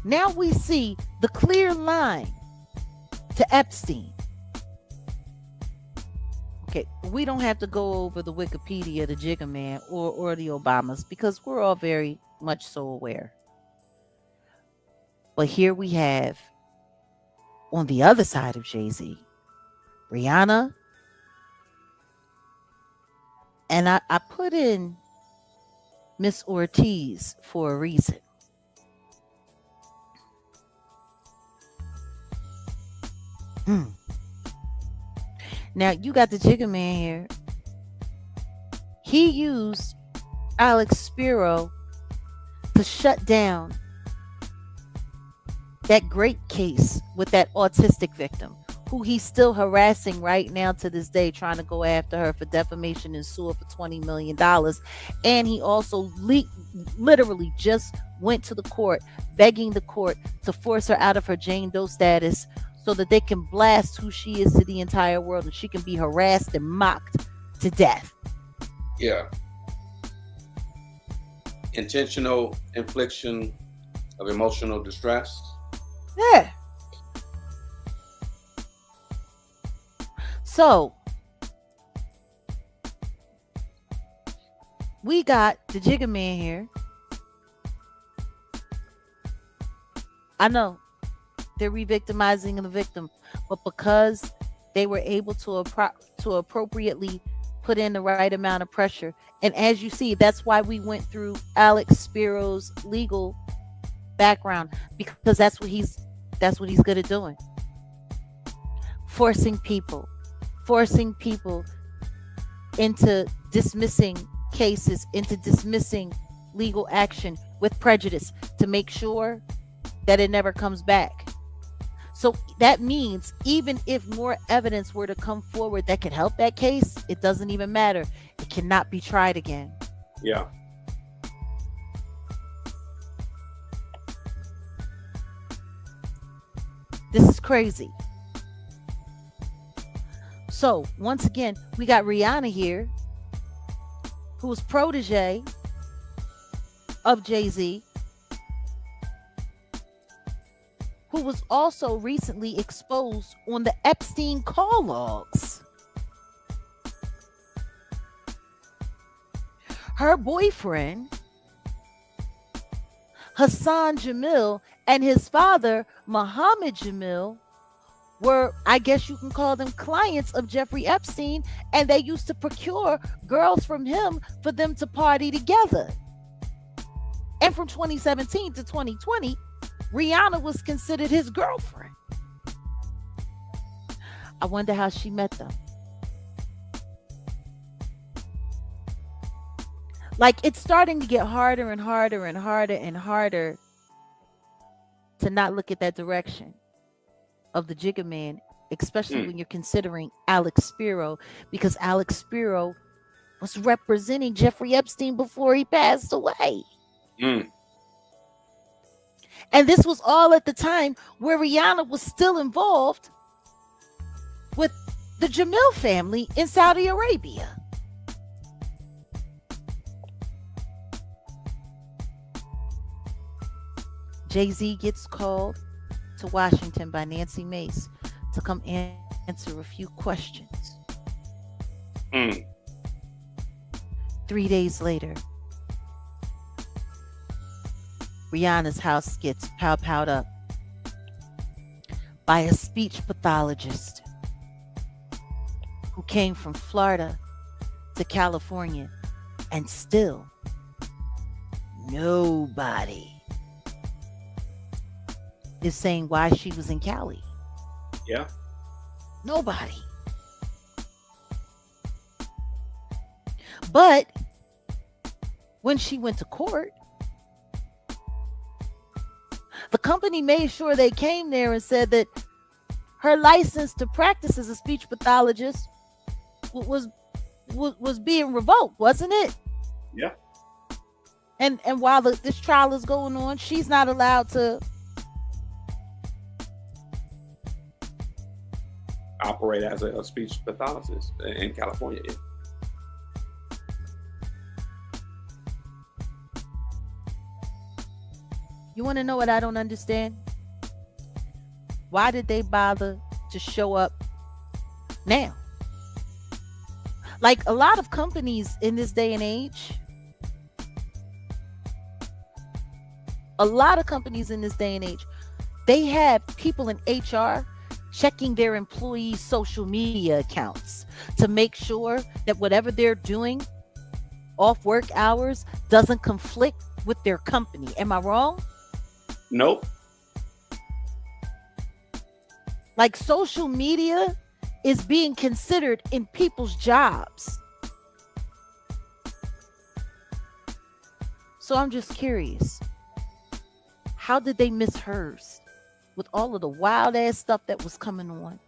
S2: now we see the clear line to Epstein. Okay, we don't have to go over the Wikipedia, the Jigga Man, or the Obamas, because we're all very much so aware. But here we have, on the other side of Jay-Z, Rihanna. And I put in Miss Ortiz for a reason. Now you got the Jigga Man here. He used Alex Spiro to shut down that great case with that autistic victim, who he's still harassing right now to this day, trying to go after her for defamation and sue her for $20 million. And he also literally just went to the court, begging the court to force her out of her Jane Doe status so that they can blast who she is to the entire world and she can be harassed and mocked to death.
S3: Yeah. Intentional infliction of emotional distress.
S2: Yeah. So, we got the Jigga Man here. I know they're re-victimizing the victim, but because they were able to appropriately put in the right amount of pressure, and as you see, that's why we went through Alex Spiro's legal background, because that's what he's good at doing. Forcing people into dismissing cases, into dismissing legal action with prejudice to make sure that it never comes back. So that means even if more evidence were to come forward that could help that case, it doesn't even matter. It cannot be tried again.
S3: Yeah.
S2: This is crazy. So once again, we got Rihanna here, who was protege of Jay-Z, who was also recently exposed on the Epstein call logs. Her boyfriend, Hassan Jamil, and his father, Muhammad Jamil, were, I guess you can call them, clients of Jeffrey Epstein, and they used to procure girls from him for them to party together. And from 2017 to 2020, Rihanna was considered his girlfriend. I wonder how she met them. Like, it's starting to get harder and harder and harder and harder to not look at that direction of the Jigga Man, especially when you're considering Alex Spiro, because Alex Spiro was representing Jeffrey Epstein before he passed away. And this was all at the time where Rihanna was still involved with the Jamil family in Saudi Arabia. Jay-Z gets called to Washington by Nancy Mace to come answer a few questions. 3 days later, Rihanna's house gets powed up by a speech pathologist who came from Florida to California, and still nobody is saying why she was in Cali.
S3: Yeah.
S2: Nobody. But when she went to court, the company made sure they came there and said that her license to practice as a speech pathologist was being revoked, wasn't it?
S3: Yeah.
S2: And while this trial is going on, she's not allowed to
S3: operate as a speech pathologist in California. Yeah.
S2: You want to know what I don't understand? Why did they bother to show up now? Like, a lot of companies in this day and age, they have people in HR checking their employees' social media accounts to make sure that whatever they're doing off work hours doesn't conflict with their company. Am I wrong?
S3: Nope.
S2: Like, social media is being considered in people's jobs. So I'm just curious, how did they miss hers with all of the wild ass stuff that was coming on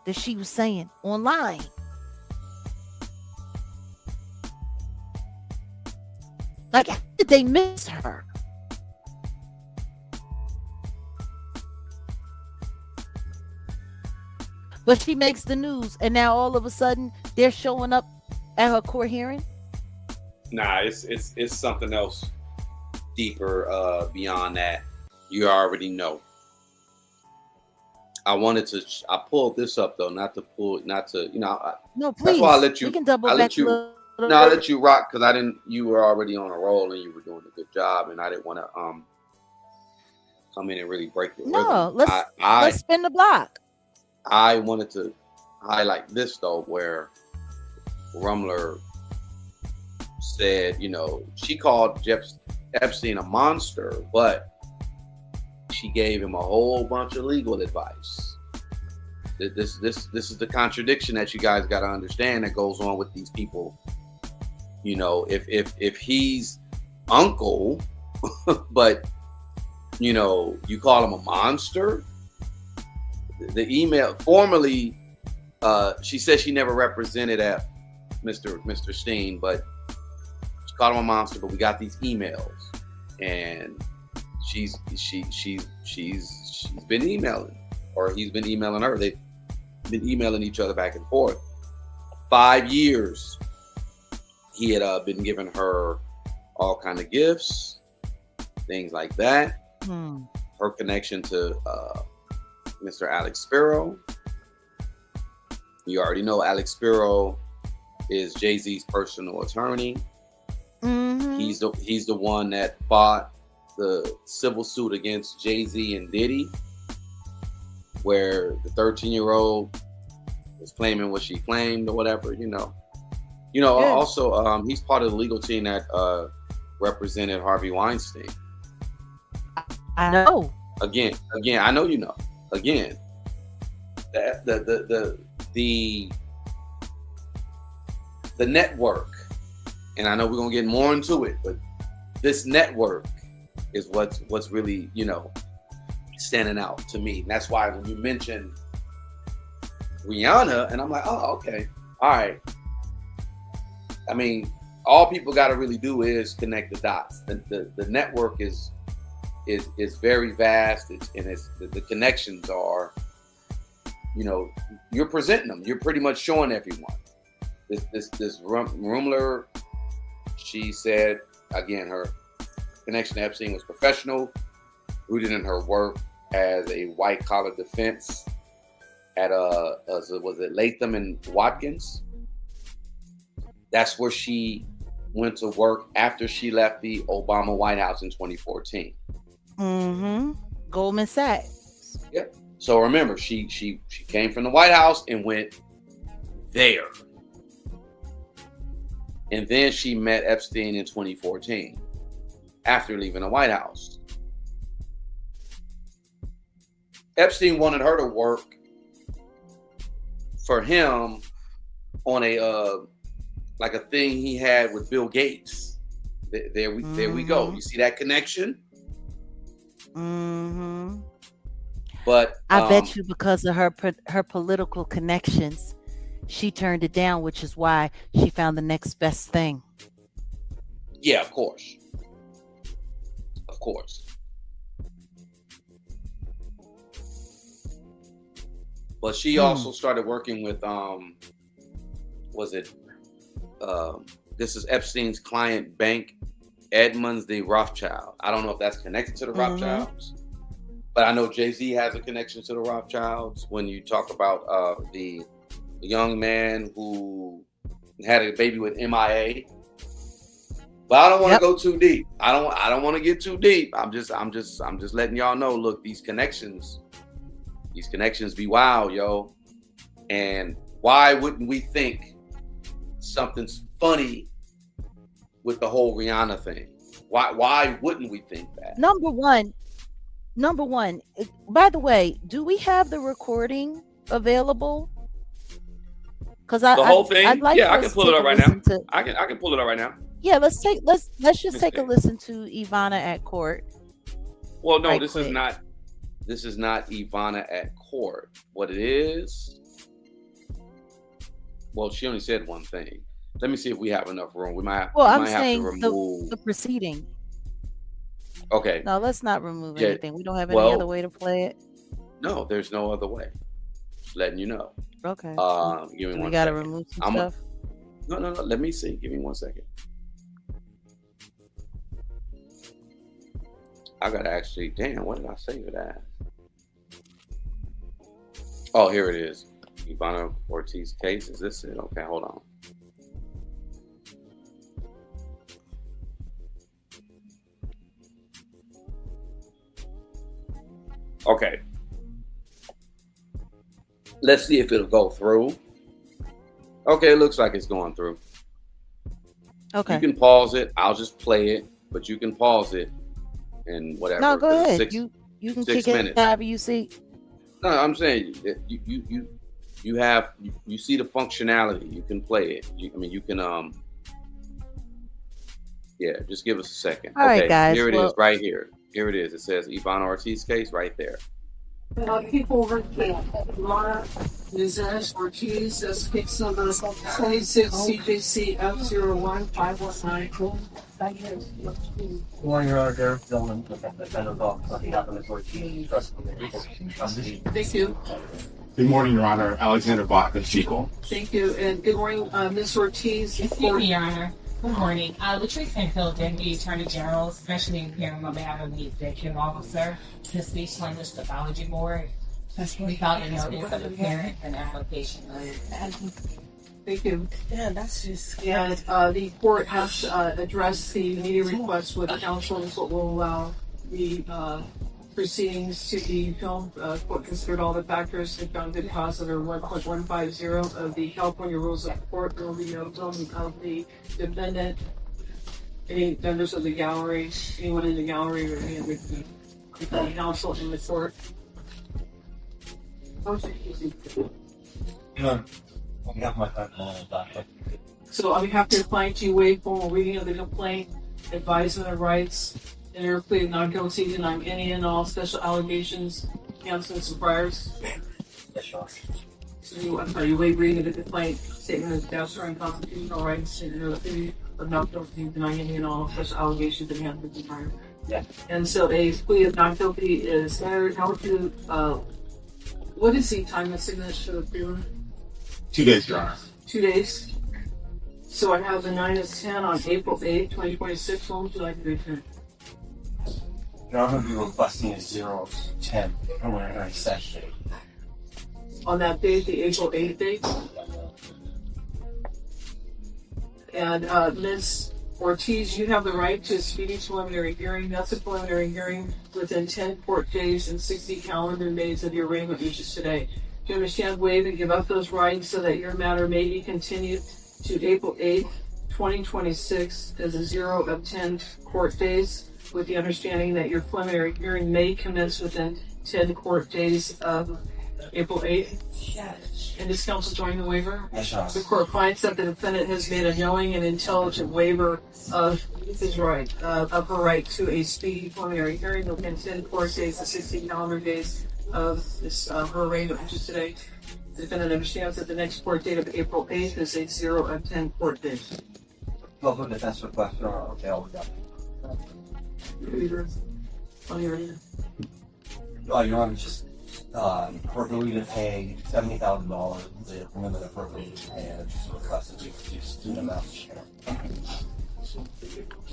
S2: that she was saying online? Like, how did they miss her? But she makes the news, and now all of a sudden they're showing up at her court hearing.
S3: Nah, it's something else deeper beyond that. You already know. I pulled this up though, not to,
S2: No, please.
S3: That's why I let you.
S2: We can double
S3: I
S2: back
S3: let you.
S2: a little
S3: No, I
S2: bit.
S3: let you rock because you were already on a roll and you were doing a good job, and I didn't want to come in and really break the rhythm.
S2: No, let's spin the block.
S3: I wanted to highlight this though, where Rumler said, she called Epstein a monster, but she gave him a whole bunch of legal advice. This is the contradiction that you guys got to understand that goes on with these people. If he's uncle, but you call him a monster. The email formerly, she said she never represented at Mr. Steen, but she called him a monster. But we got these emails, and she's been emailing, or he's been emailing her. They've been emailing each other back and forth. 5 years, he had been giving her all kind of gifts, things like that. Her connection to Mr. Alex Spiro. You already know Alex Spiro is Jay-Z's personal attorney.
S2: Mm-hmm.
S3: He's the one that fought the civil suit against Jay-Z and Diddy where the 13-year-old was claiming what she claimed or whatever,
S2: Yeah.
S3: Also, he's part of the legal team that represented Harvey Weinstein.
S2: I know.
S3: Again, I know you know. Again, the network, and I know we're gonna get more into it, but this network is what's really, standing out to me. And that's why when you mention Rihanna, and I'm like, oh, okay, all right. I mean, all people got to really do is connect the dots. The network is very vast, the connections are, you're presenting them. You're pretty much showing everyone. This Rumler, she said again, her connection to Epstein was professional, rooted in her work as a white collar defense at was it Latham and Watkins? That's where she went to work after she left the Obama White House in 2014.
S2: Mm-hmm. Goldman Sachs.
S3: Yep. So remember, she came from the White House and went there. And then she met Epstein in 2014 after leaving the White House. Epstein wanted her to work for him on a like a thing he had with Bill Gates. There we go. You see that connection?
S2: Mm-hmm.
S3: But
S2: I bet you because of her political connections, she turned it down, which is why she found the next best thing.
S3: Yeah, of course. Of course. But she also started working with this is Epstein's client bank, Edmunds de Rothschild. I don't know if that's connected to the Rothschilds, but I know Jay-Z has a connection to the Rothschilds. When you talk about the young man who had a baby with MIA, but I don't want to go too deep. I don't want to get too deep. I'm just letting y'all know. Look, these connections be wild, yo. And why wouldn't we think something's funny with the whole Rihanna thing? Why wouldn't we think that?
S2: Number one. By the way, do we have the recording available? Because
S3: the whole thing.
S2: I'd like
S3: I can pull it up right now. I can pull it up right now.
S2: Yeah, let's just take a listen to Ivana at court.
S3: Well, no, this is not Ivana at court. What it is? Well, she only said one thing. Let me see if we have enough room. We might. Well, I'm saying have to remove
S2: the proceeding.
S3: Okay.
S2: No, let's not remove anything. We don't have any other way to play it.
S3: No, there's no other way. Just letting you know.
S2: Okay.
S3: Give me one.
S2: We gotta remove some stuff.
S3: No. Let me see. Give me 1 second. I gotta actually. Damn, what did I save it as? Oh, here it is. Ivana Ortiz case. Is this it? Okay, hold on. Okay. Let's see if it'll go through. Okay, it looks like it's going through.
S2: Okay.
S3: You can pause it. I'll just play it, but you can pause it and whatever.
S2: No, go ahead. You can kick it however you see.
S3: No, I'm saying you see the functionality. You can play it. You can just give us a second.
S2: All right, guys.
S3: Here it is, right here. Here it is. It says Ivana Ortiz case right there.
S4: People working Mara Nizaz Ortiz, that's case number 26 CJC F01519.
S5: Good morning, Your Honor. Derek Dillman, defendant on behalf of Ms. Ortiz.
S4: Thank you.
S6: Good morning, Your Honor. Alexander Bach of Chico.
S4: Thank you, and good morning, Ms. Ortiz.
S7: Excuse me, Your Honor. Good morning. Latrice Canfield, Deputy Attorney General, specially appearing on behalf of the Executive Officer to the Speech Language Pathology Board. We filed a notice of appearance and application.
S4: Thank you.
S7: Yeah, that's just.
S4: And the court has addressed the media request with counsel, but will allow the proceedings to the film court considered all the factors and found good cause under 1.150 of the California Rules of Court. There will be no filming of the defendant, any members of the gallery, anyone in the gallery, or any other counsel in the court. So on behalf of the client, you waive formal reading of the complaint, advisement of rights, and your plea of not guilty, denying any and all special allegations, counselors, and priors. So you waive reading of the complaint, statement of statutory and constitutional rights, and your plea of not guilty, denying any and all special allegations, and counselors, and priors.
S5: Yeah.
S4: And so a plea of not guilty is standard. How would you, what is the time of signature of the plea?
S6: 2 days, Your Honor.
S4: 2 days. So I have the 9 of 10 on April 8th, 2026. When would you like to do it?
S5: You're not going to be requesting a 0 to 10 preliminary session.
S4: On that date, the April 8th date. And Ms. Ortiz, you have the right to a speedy preliminary hearing. That's a preliminary hearing within 10 court days and 60 calendar days of your arraignment, which is today. Do you understand, waive and give up those rights so that your matter may be continued to April 8th, 2026 as a 0 of 10 court days, with the understanding that your preliminary hearing may commence within 10 court days of April 8th? Yes. And does counsel join the waiver?
S5: Yes.
S4: The court finds that the defendant has made a knowing and intelligent waiver of his right, of her right to a speedy preliminary hearing within 10 court days and 60 calendar days of this, her arraignment, which is today. The defendant understands that the next court date of April 8th is a 0 of 10 court days.
S5: Local defense request are available.
S4: On your end.
S5: Your Honor, just her ability to pay $70,000, the limit of her ability to pay, and just requested to reduce the amount of share.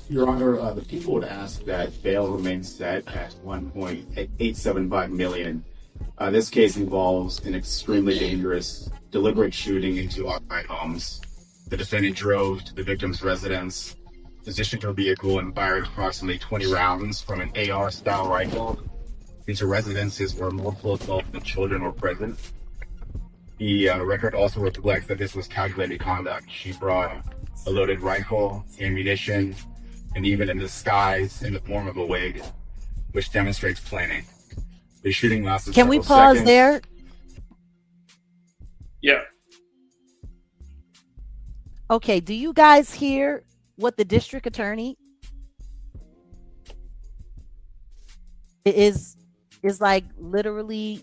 S6: Your Honor, the people would ask that bail remains set at $1.875 million. This case involves an extremely dangerous, deliberate shooting into occupied homes. The defendant drove to the victim's residence, positioned her vehicle, and fired approximately 20 rounds from an AR-style rifle into residences where multiple adults and children were present. The record also reflects that this was calculated conduct. She brought a loaded rifle, ammunition, and even a disguise in the form of a wig, which demonstrates planning. The shooting lasted
S2: Can we
S6: several
S2: pause
S6: seconds.
S2: there?
S3: Yeah.
S2: Okay, do you guys hear what the district attorney is like literally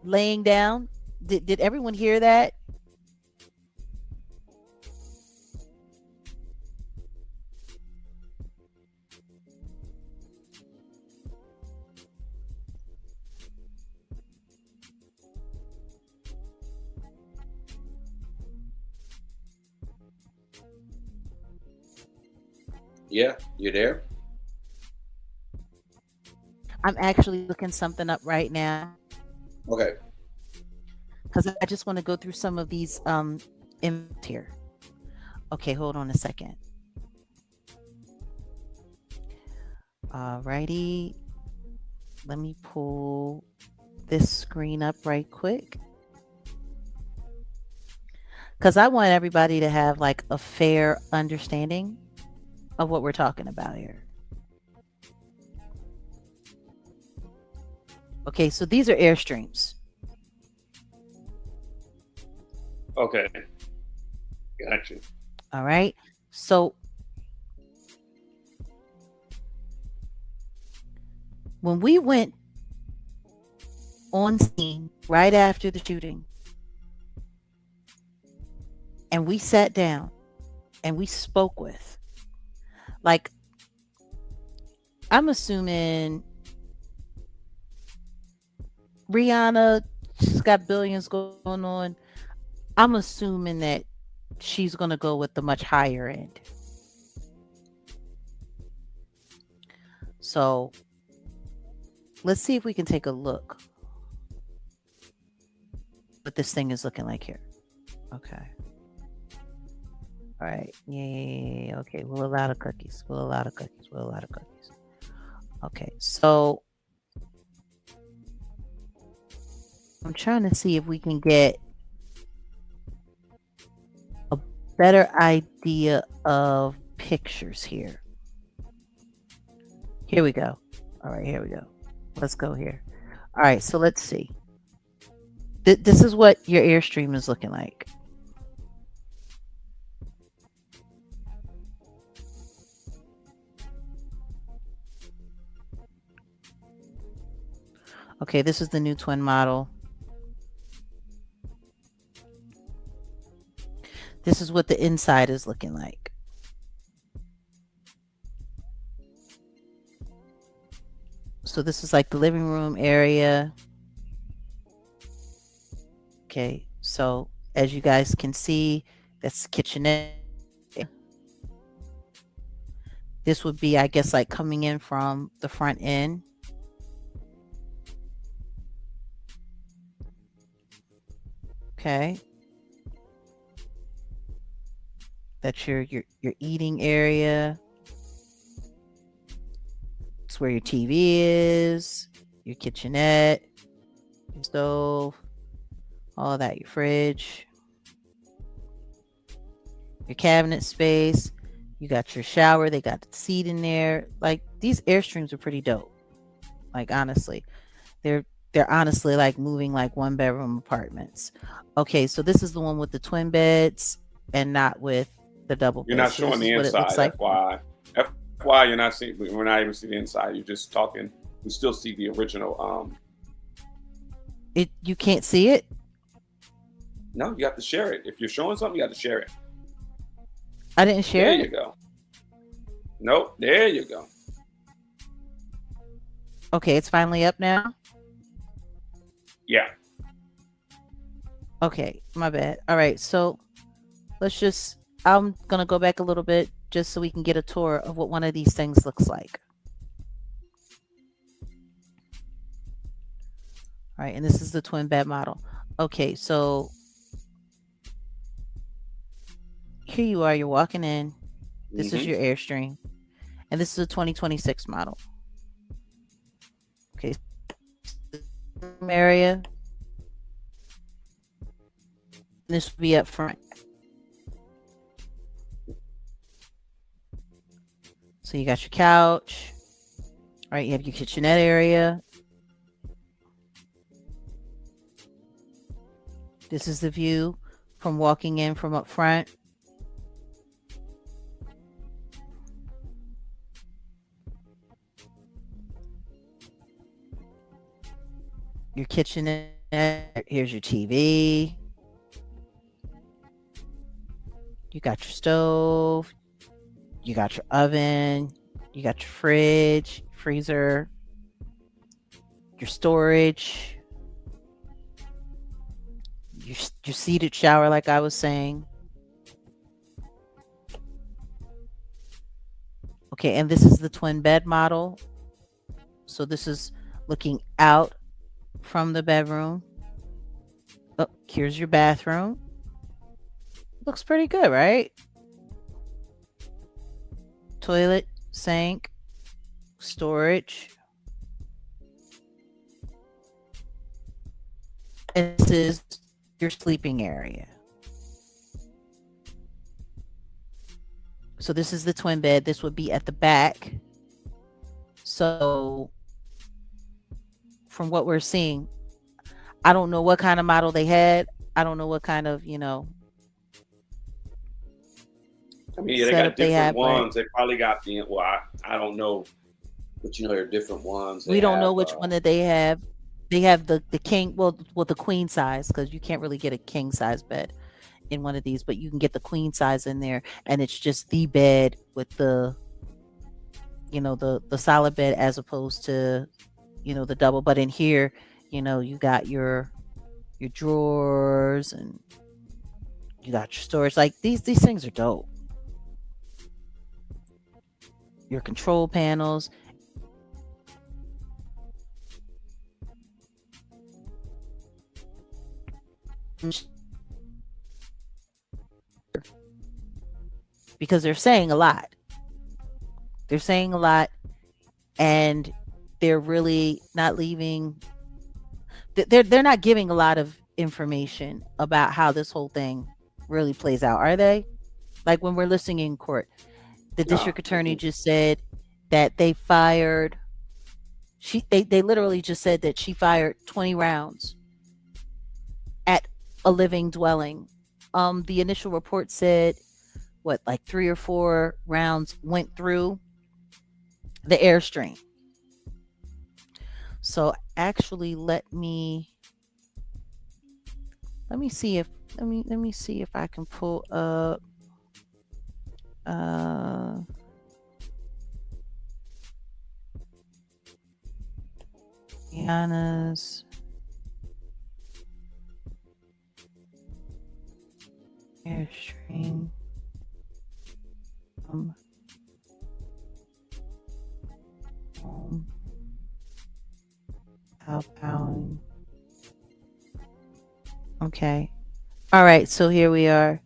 S2: laying down? Did everyone hear that?
S3: Yeah, you there?
S2: I'm actually looking something up right now
S3: Okay.
S2: because I just want to go through some of these in here. Okay, hold on a second. Alrighty, let me pull this screen up right quick because I want everybody to have like a fair understanding of what we're talking about here. Okay, so these are Airstreams.
S3: Okay. Gotcha.
S2: All right. So when we went on scene right after the shooting and we sat down and we spoke with, like, I'm assuming Rihanna, she's got billions going on. I'm assuming that she's going to go with the much higher end. So let's see if we can take a look what this thing is looking like here. Okay. All right. Yeah. Okay. We'll allow the cookies. We'll allow the cookies. We'll allow the cookies. Okay. So I'm trying to see if we can get a better idea of pictures here. Here we go. All right, here we go. Let's go here. All right, so let's see. This is what your Airstream is looking like. Okay, this is the new twin model. This is what the inside is looking like. So this is like the living room area. Okay, so as you guys can see, that's the kitchenette. This would be, I guess, like coming in from the front end. Okay. That's your eating area. It's where your TV is, your kitchenette, your stove, all of that, your fridge, your cabinet space. You got your shower. They got the seat in there. Like, these Airstreams are pretty dope. Like, honestly, they're honestly like moving like 1-bedroom apartments. Okay, so this is the one with the twin beds and not with the double beds.
S3: You're not
S2: So
S3: showing
S2: this
S3: the
S2: is what it looks
S3: inside,
S2: like.
S3: FYI. FYI, you're not seeing. We're not even seeing the inside. You're just talking. We still see the original.
S2: You can't see it.
S3: No, you have to share it. If you're showing something, you have to share it.
S2: I didn't share
S3: There
S2: it.
S3: you go. Nope. There you go.
S2: Okay, it's finally up now.
S3: Yeah.
S2: Okay, my bad. All right, so let's just, I'm going to go back a little bit just so we can get a tour of what one of these things looks like. All right, and this is the twin bed model. Okay, so here you are, you're walking in. This is your Airstream. And this is a 2026 model. Okay. Area. This will be up front. So you got your couch. All right, you have your kitchenette area. This is the view from walking in from up front. Your kitchenette. Here's your TV. You got your stove. You got your oven. You got your fridge, freezer, your storage, your seated shower, like I was saying. Okay, and this is the twin bed model. So this is looking out from the bedroom. Oh, here's your bathroom. Looks pretty good, right? Toilet, sink, storage. And this is your sleeping area. So this is the twin bed. This would be at the back. So from what we're seeing, I don't know what kind of model they had. I don't know what kind of,
S3: I mean, they
S2: setup
S3: got
S2: they
S3: different
S2: have,
S3: ones. They probably got the, well, I don't know, but there are different ones.
S2: We don't know which one that they have. They have the king, well, the queen size, because you can't really get a king size bed in one of these, but you can get the queen size in there, and it's just the bed with the, the solid bed as opposed to, the double. But in here, you got your drawers and you got your storage. Like these things are dope. Your control panels. Because they're saying a lot. They're saying a lot, and they're really not leaving. they're not giving a lot of information about how this whole thing really plays out, are they? Like when we're listening in court, the
S3: No.
S2: district attorney just said that they fired. They literally just said that she fired 20 rounds at a living dwelling. The initial report said what, like 3 or 4 rounds went through the airstream. So actually, let me see if let me see if I can pull up Rihanna's airstream home. Outbound. Okay. All right, so here we are.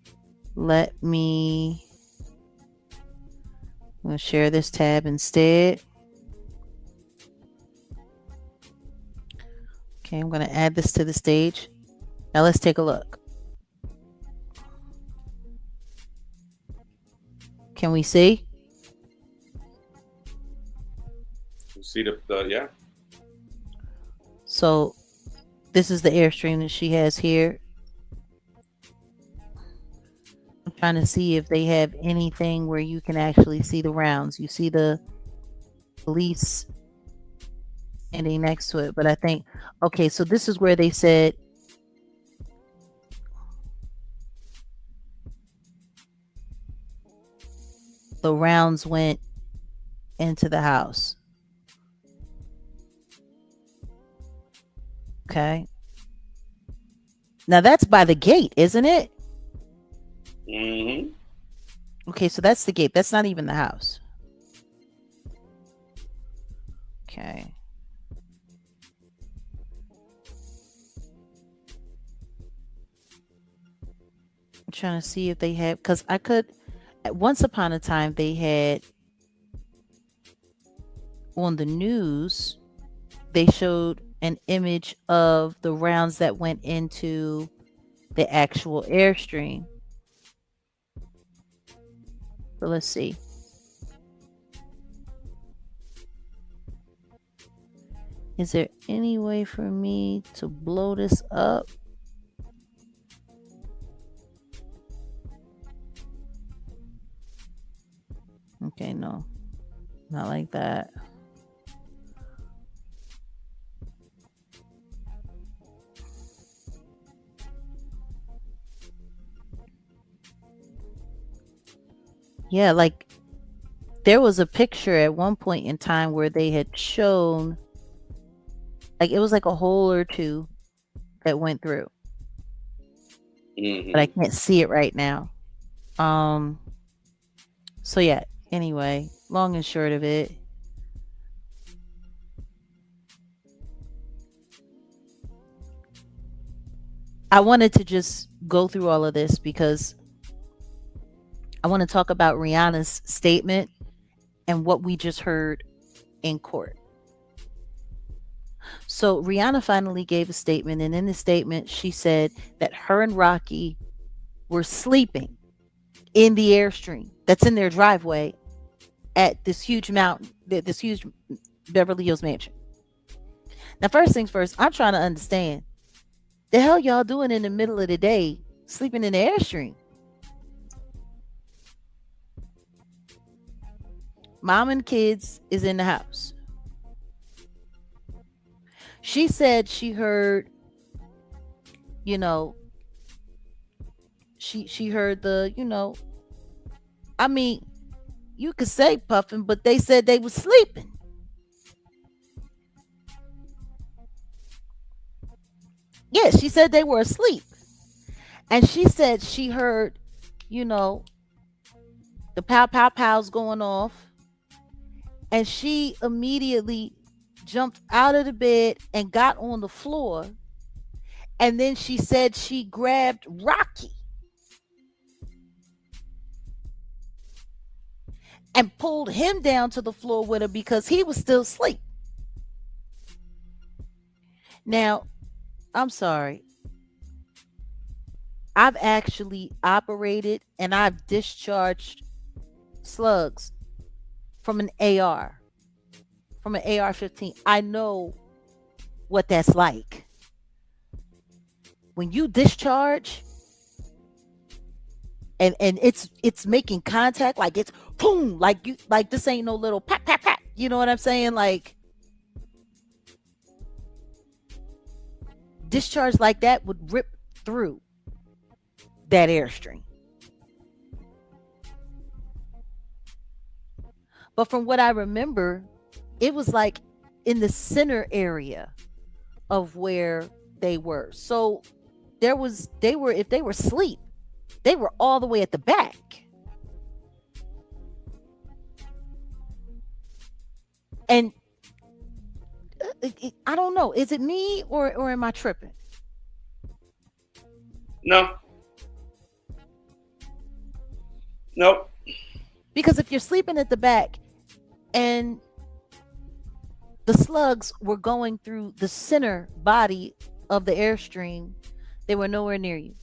S2: Let me I'm going to share this tab instead. Okay, I'm going to add this to the stage. Now let's take a look. Can we see?
S3: You see the yeah.
S2: So this is the airstream that she has here. I'm trying to see if they have anything where you can actually see the rounds. You see the police standing next to it, but I think, okay, so this is where they said the rounds went into the house. Okay. Now that's by the gate, isn't it?
S3: Mm-hmm.
S2: Okay, so that's the gate. That's not even the house. Okay. I'm trying to see if they have, because I could, once upon a time, they had on the news, they showed an image of the rounds that went into the actual airstream. So let's see. Is there any way for me to blow this up? Okay, no, not like that. Yeah, like there was a picture at one point in time where they had shown, like it was like a hole or two that went through,
S3: Mm-hmm.
S2: but I can't see it right now. So yeah, anyway, long and short of it, I wanted to just go through all of this because I want to talk about Rihanna's statement and what we just heard in court. So Rihanna finally gave a statement, and in the statement, she said that her and Rocky were sleeping in the airstream that's in their driveway at this huge mountain, this huge Beverly Hills mansion. Now, first things first, I'm trying to understand the hell y'all doing in the middle of the day sleeping in the airstream? Mom and kids is in the house. She said she heard, you know, she heard the, you know, I mean, you could say puffing, but they said they was sleeping. Yeah, she said they were asleep. And she said she heard, you know, the pow pow pows going off. And she immediately jumped out of the bed and got on the floor. And then she said she grabbed Rocky and pulled him down to the floor with her because he was still asleep. Now, I'm sorry. I've actually operated and I've discharged slugs from an AR, from an AR-15. I know what that's like. When you discharge and it's making contact, like it's boom, like you, like this ain't no little pat pat pat. You know what I'm saying? Like discharge like that would rip through that airstream. But from what I remember, it was like in the center area of where they were. So they were, if they were asleep, they were all the way at the back. And I don't know, is it me or am I tripping?
S3: No. Nope.
S2: Because if you're sleeping at the back and the slugs were going through the center body of the airstream, they were nowhere near you.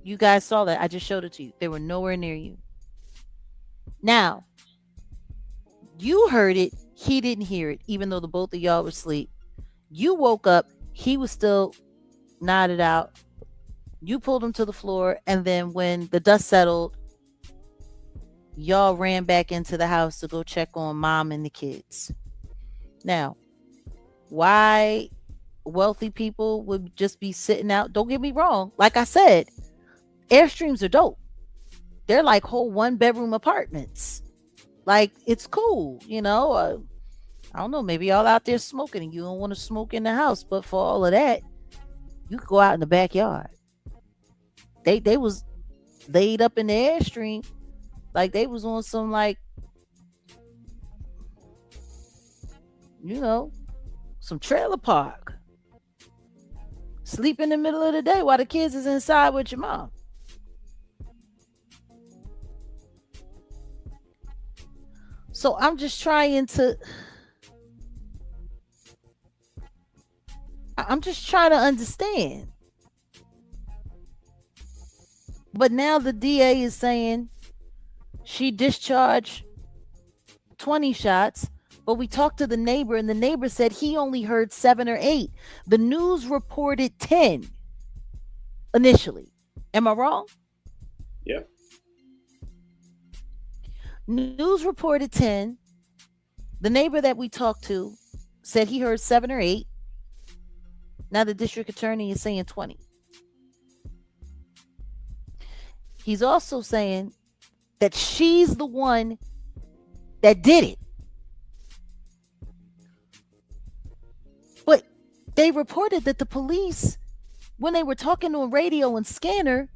S2: You guys saw that. I just showed it to you. They were nowhere near you. Now, you heard it. He didn't hear it, even though the both of y'all were asleep. You woke up. He was still nodded out. You pulled him to the floor. And then when the dust settled, y'all ran back into the house to go check on mom and the kids. Now, why wealthy people would just be sitting out? Don't get me wrong. Like I said, airstreams are dope. They're like whole 1-bedroom apartments. Like it's cool, you know. I don't know. Maybe y'all out there smoking and you don't want to smoke in the house, but for all of that, you could go out in the backyard. They was laid up in the airstream, like they was on some, like, you know, some trailer park. Sleep in the middle of the day while the kids is inside with your mom. So I'm just trying to understand. But now the DA is saying she discharged 20 shots, but we talked to the neighbor and the neighbor said he only heard 7 or 8. The news reported 10 initially. Am I wrong?
S3: Yeah.
S2: News reported 10. The neighbor that we talked to said he heard 7 or 8. Now the district attorney is saying 20. He's also saying that she's the one that did it. But they reported that the police, when they were talking on radio and scanner,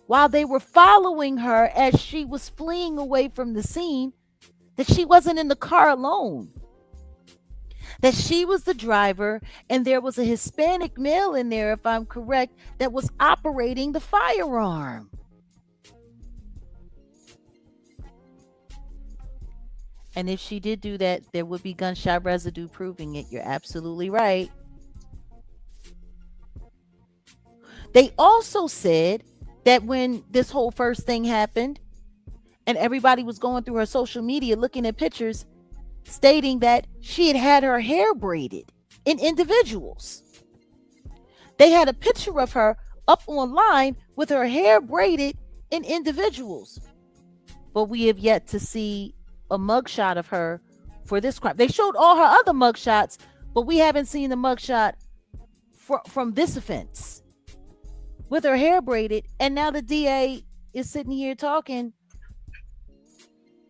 S2: while they were following her as she was fleeing away from the scene, that she wasn't in the car alone. That she was the driver and there was a Hispanic male in there, if I'm correct, that was operating the firearm. And if she did do that, there would be gunshot residue proving it. You're absolutely right. They also said that when this whole first thing happened and everybody was going through her social media looking at pictures stating that she had her hair braided in individuals. They had a picture of her up online with her hair braided in individuals. But we have yet to see a mugshot of her for this crime. They showed all her other mugshots, but we haven't seen the mugshot from this offense with her hair braided. And now the DA is sitting here talking,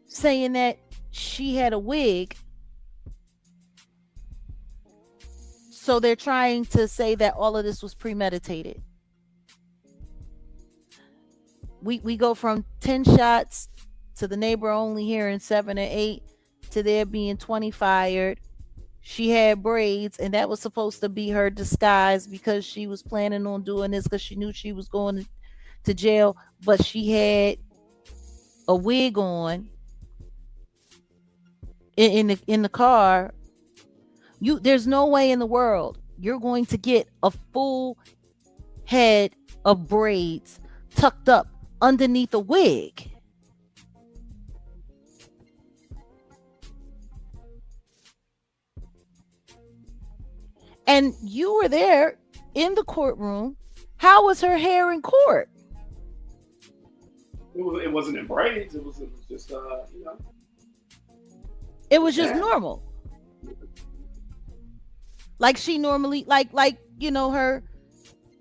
S2: saying that she had a wig. So they're trying to say that all of this was premeditated. We go from 10 shots to the neighbor only hearing 7 or 8 to there being 20 fired. She had braids, and that was supposed to be her disguise because she was planning on doing this because she knew she was going to jail. But she had a wig on in the car. There's no way in the world you're going to get a full head of braids tucked up underneath a wig. And you were there in the courtroom. How was her hair in court?
S6: It wasn't in braids. It was just
S2: It was just normal. Like she normally like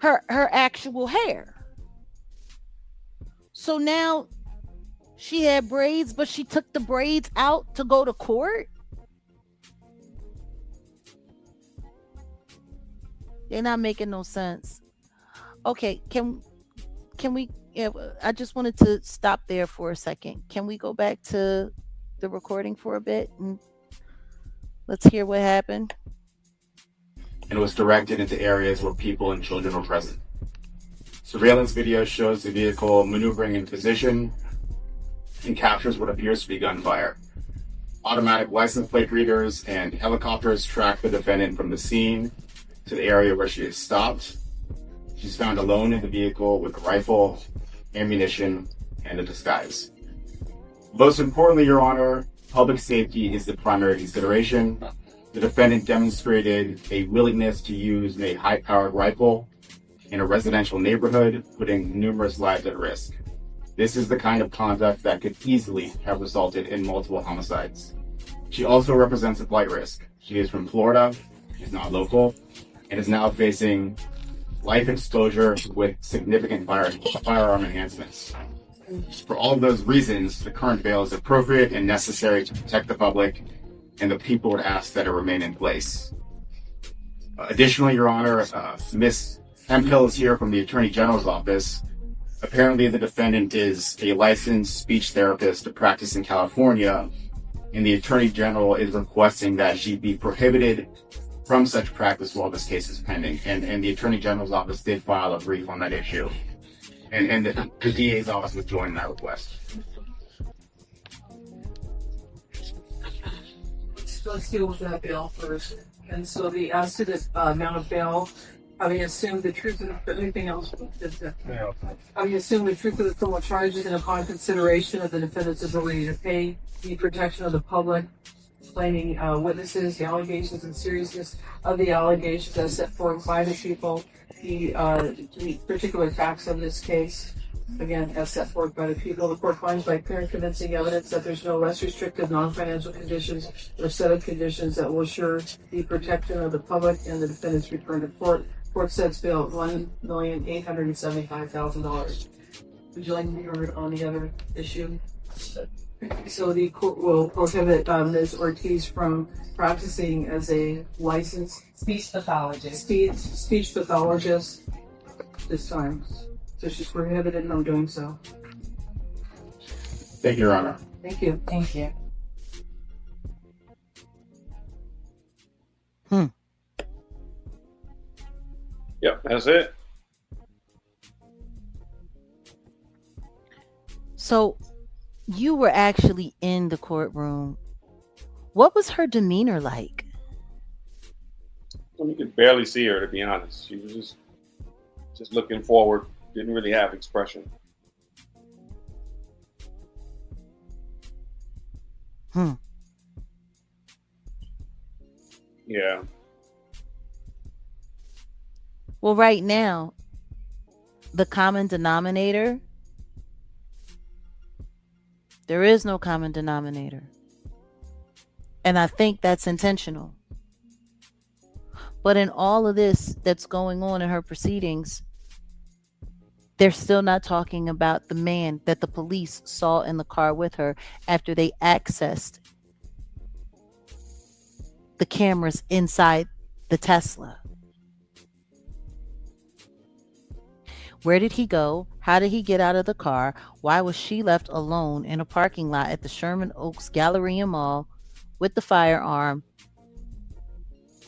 S2: her actual hair. So now she had braids, but she took the braids out to go to court. They're not making no sense. Okay, can we? Yeah, I just wanted to stop there for a second. Can we go back to the recording for a bit and let's hear what happened?
S6: And was directed into areas where people and children were present. Surveillance video shows the vehicle maneuvering in position and captures what appears to be gunfire. Automatic license plate readers and helicopters track the defendant from the scene to the area where she is stopped. She's found alone in the vehicle with a rifle, ammunition, and a disguise. Most importantly, Your Honor, public safety is the primary consideration. The defendant demonstrated a willingness to use a high-powered rifle in a residential neighborhood, putting numerous lives at risk. This is the kind of conduct that could easily have resulted in multiple homicides. She also represents a flight risk. She is from Florida, she's not local, and is now facing life exposure with significant firearm enhancements. For all of those reasons, the current bail is appropriate and necessary to protect the public, and the people would ask that it remain in place. Additionally, Your Honor, Ms. Hemphill is here from the Attorney General's office. Apparently, the defendant is a licensed speech therapist to practice in California, and the Attorney General is requesting that she be prohibited from such practice while this case is pending. And the Attorney General's office did file a brief on that issue. And the DA's office was joining that request.
S4: Let's deal with that bail first. And so as to the amount of bail, having assumed the truth of anything else, having assumed the truth of the criminal charges and upon consideration of the defendant's ability to pay, the protection of the public, explaining witnesses, the allegations and seriousness of the allegations as set forth by the people, the particular facts of this case, again, as set forth by the people, the court finds by clear and convincing evidence that there's no less restrictive non-financial conditions or set of conditions that will assure the protection of the public and the defendant's return to court. Court sets bail at $1,875,000. Would you like to be heard on the other issue? So the court will prohibit Ms. Ortiz from practicing as a licensed
S7: Speech pathologist.
S4: speech pathologist this time. So she's prohibited from doing so.
S6: Thank you, Your Honor.
S4: Thank you.
S7: Thank you.
S3: Yep, that's it.
S2: So you were actually in the courtroom. What was her demeanor like?
S3: Well, you could barely see her, to be honest. She was just looking forward. Didn't really have expression. Yeah.
S2: Well, right now, the common denominator, there is no common denominator. And I think that's intentional. But in all of this that's going on in her proceedings, they're still not talking about the man that the police saw in the car with her after they accessed the cameras inside the Tesla. Where did he go? How did he get out of the car? Why was she left alone in a parking lot at the Sherman Oaks Galleria Mall with the firearm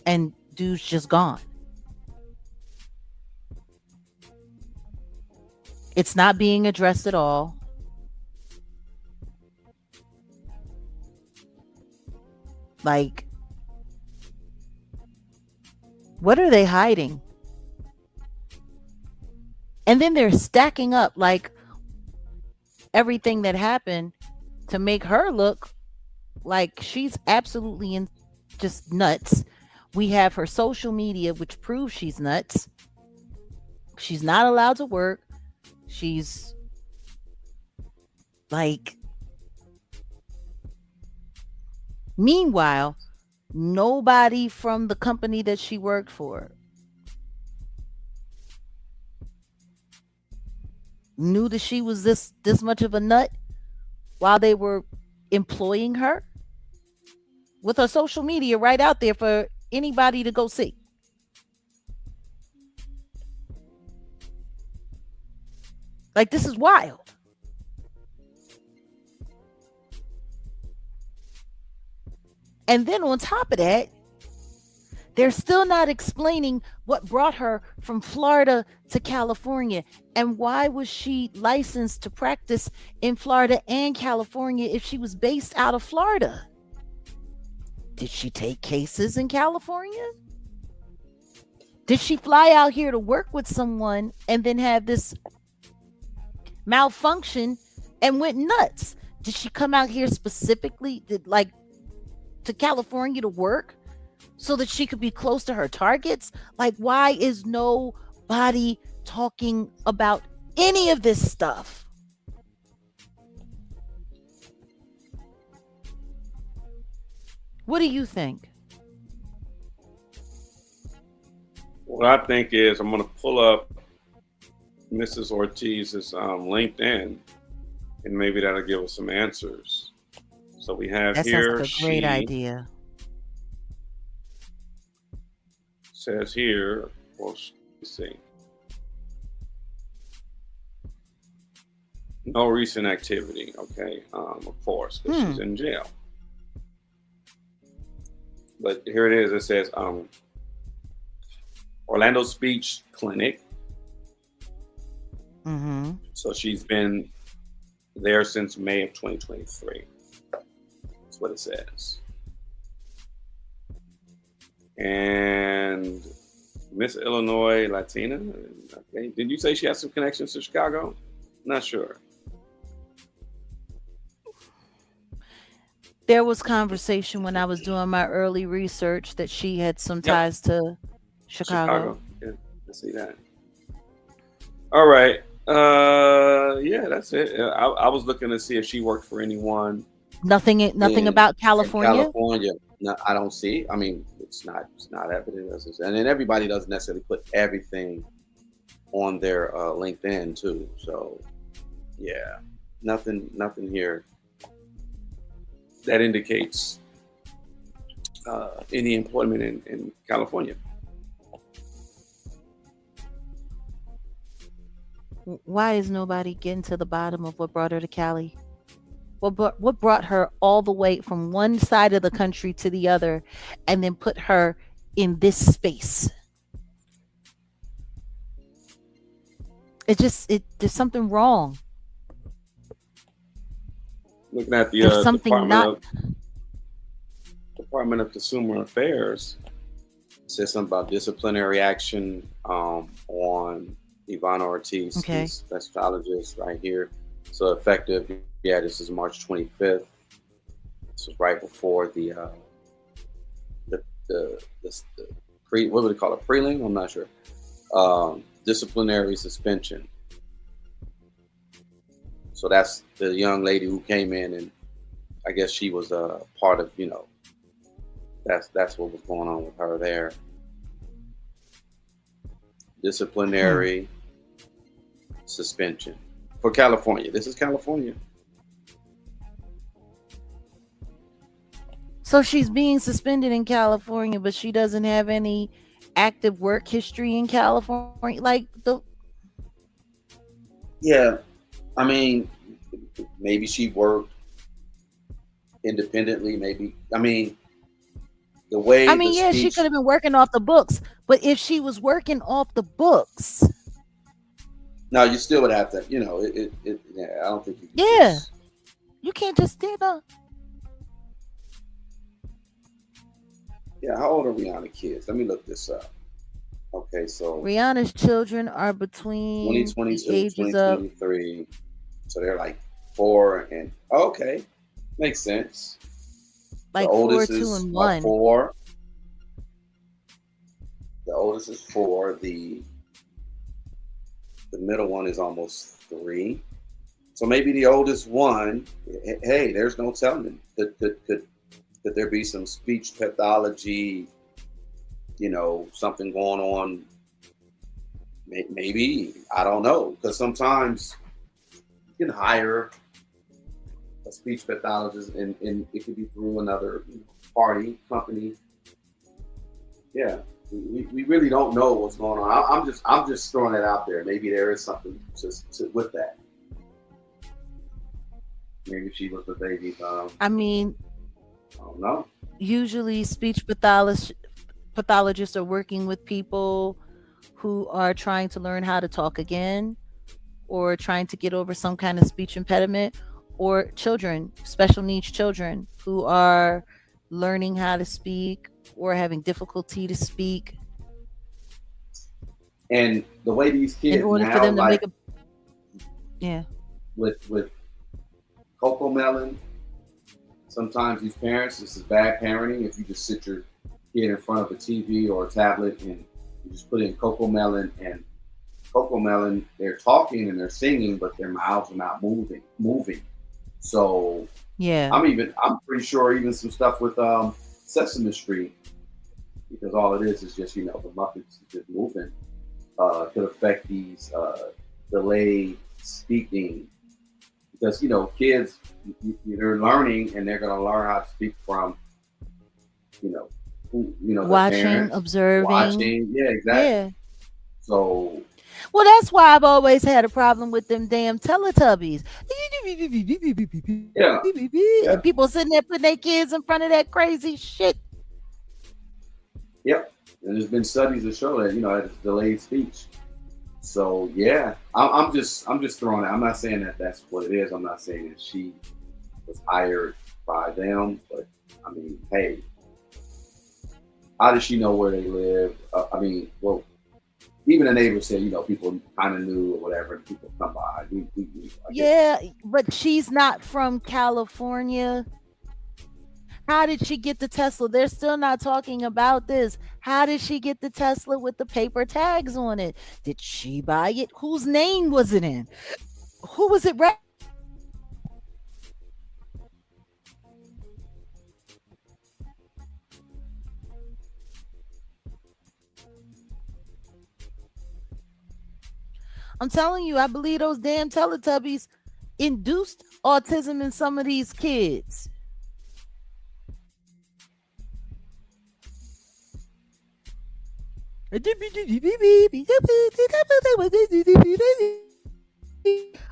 S2: and dude's just gone? It's not being addressed at all. Like, What are they hiding? And then they're stacking up like everything that happened to make her look like she's absolutely just nuts. We have her social media, which proves she's nuts. She's not allowed to work. She's like, meanwhile, nobody from the company that she worked for knew that she was this much of a nut while they were employing her with her social media right out there for anybody to go see. Like, this is wild. And then on top of that, they're still not explaining what brought her from Florida to California, and why was she licensed to practice in Florida and California if she was based out of Florida? Did she take cases in California? Did she fly out here to work with someone and then have this malfunction and went nuts? Did she come out here specifically to California to work so that she could be close to her targets? Like, why is nobody talking about any of this stuff? What do you think?
S3: What I think is I'm going to pull up Mrs. Ortiz's LinkedIn, and maybe that'll give us some answers. So we have
S2: That
S3: here,
S2: sounds like a great idea.
S3: Says here, well, let's see. No recent activity, okay, of course, because she's in jail. But here it is. It says Orlando Speech Clinic.
S2: Mm-hmm.
S3: So she's been there since May of 2023. That's what it says. And Miss Illinois Latina. Okay. Did you say she has some connections to Chicago? Not sure.
S2: There was conversation when I was doing my early research that she had some ties to Chicago.
S3: Yeah, I see that. All right. Yeah, that's it. I was looking to see if she worked for anyone.
S2: Nothing about California.
S3: California. No, I don't see. I mean, it's not evident. And then everybody doesn't necessarily put everything on their LinkedIn too. So yeah, nothing here that indicates any employment in California.
S2: Why is nobody getting to the bottom of what brought her to Cali? What brought her all the way from one side of the country to the other and then put her in this space? There's something wrong.
S3: Looking at the
S2: There's something
S3: Department of Consumer Affairs, it says something about disciplinary action on Ivana Ortiz,
S2: Okay.
S3: psychologist right here. So effective, yeah, this is March 25th. This was right before the what would they call it? Prelim? I'm not sure. Disciplinary suspension. So that's the young lady who came in, and I guess she was a part of, that's what was going on with her there. Disciplinary suspension for California. This is California.
S2: So she's being suspended in California, but she doesn't have any active work history in California.
S3: Yeah, I mean, maybe she worked independently. Maybe, I mean, the way.
S2: She could have been working off the books, but if she was working off the books,
S3: no, you still would have to. Yeah, I don't think you.
S2: Yeah, you can't just stand up.
S3: Yeah, how old are Rihanna kids? Let me look this up. Okay, so
S2: Rihanna's children are between the
S3: 2022,
S2: ages of
S3: 2023. So they're like 4 and okay, makes sense. The
S2: like 4,
S3: oldest
S2: 2,
S3: is
S2: and 1.
S3: 4. The oldest is 4. The middle one is almost 3. So maybe the oldest one. Hey, there's no telling. Could there be some speech pathology? Something going on. Maybe I don't know, because sometimes you can hire a speech pathologist, and it could be through another party company. Yeah, we really don't know what's going on. I'm just throwing it out there. Maybe there is something with that. Maybe she was the baby.
S2: I mean,
S3: I don't know.
S2: usually speech pathologists are working with people who are trying to learn how to talk again, or trying to get over some kind of speech impediment, or children, special needs children who are learning how to speak or having difficulty to speak
S3: And the way these
S2: in
S3: kids
S2: order for
S3: now,
S2: them to
S3: like
S2: make a yeah.
S3: with Coco Melon, sometimes these parents, this is bad parenting. If you just sit your kid in front of a TV or a tablet and you just put in Coco Melon, and Coco Melon, they're talking and they're singing, but their mouths are not moving. So
S2: Yeah.
S3: I'm pretty sure even some stuff with Sesame Street, because all it is just the Muppets just moving, could affect these delayed speaking, because kids, they're learning and they're going to learn how to speak from you know their
S2: Watching,
S3: parents
S2: observing.
S3: watching. Yeah, exactly.
S2: Yeah.
S3: So
S2: Well, that's why I've always had a problem with them damn Teletubbies.
S3: yeah,
S2: And
S3: yeah,
S2: people sitting there putting their kids in front of that crazy shit.
S3: yep. And there's been studies that show that it's delayed speech. So yeah, I'm just throwing it. I'm not saying that that's what it is. I'm not saying that she was hired by them, but I mean, hey, how does she know where they live? Well, even the neighbors said, people kind of knew or whatever, and people come by. I get
S2: Yeah, but she's not from California. How did she get the Tesla? They're still not talking about this. How did she get the Tesla with the paper tags on it? Did she buy it? Whose name was it in? Who was it? I'm telling you, I believe those damn Teletubbies induced autism in some of these kids.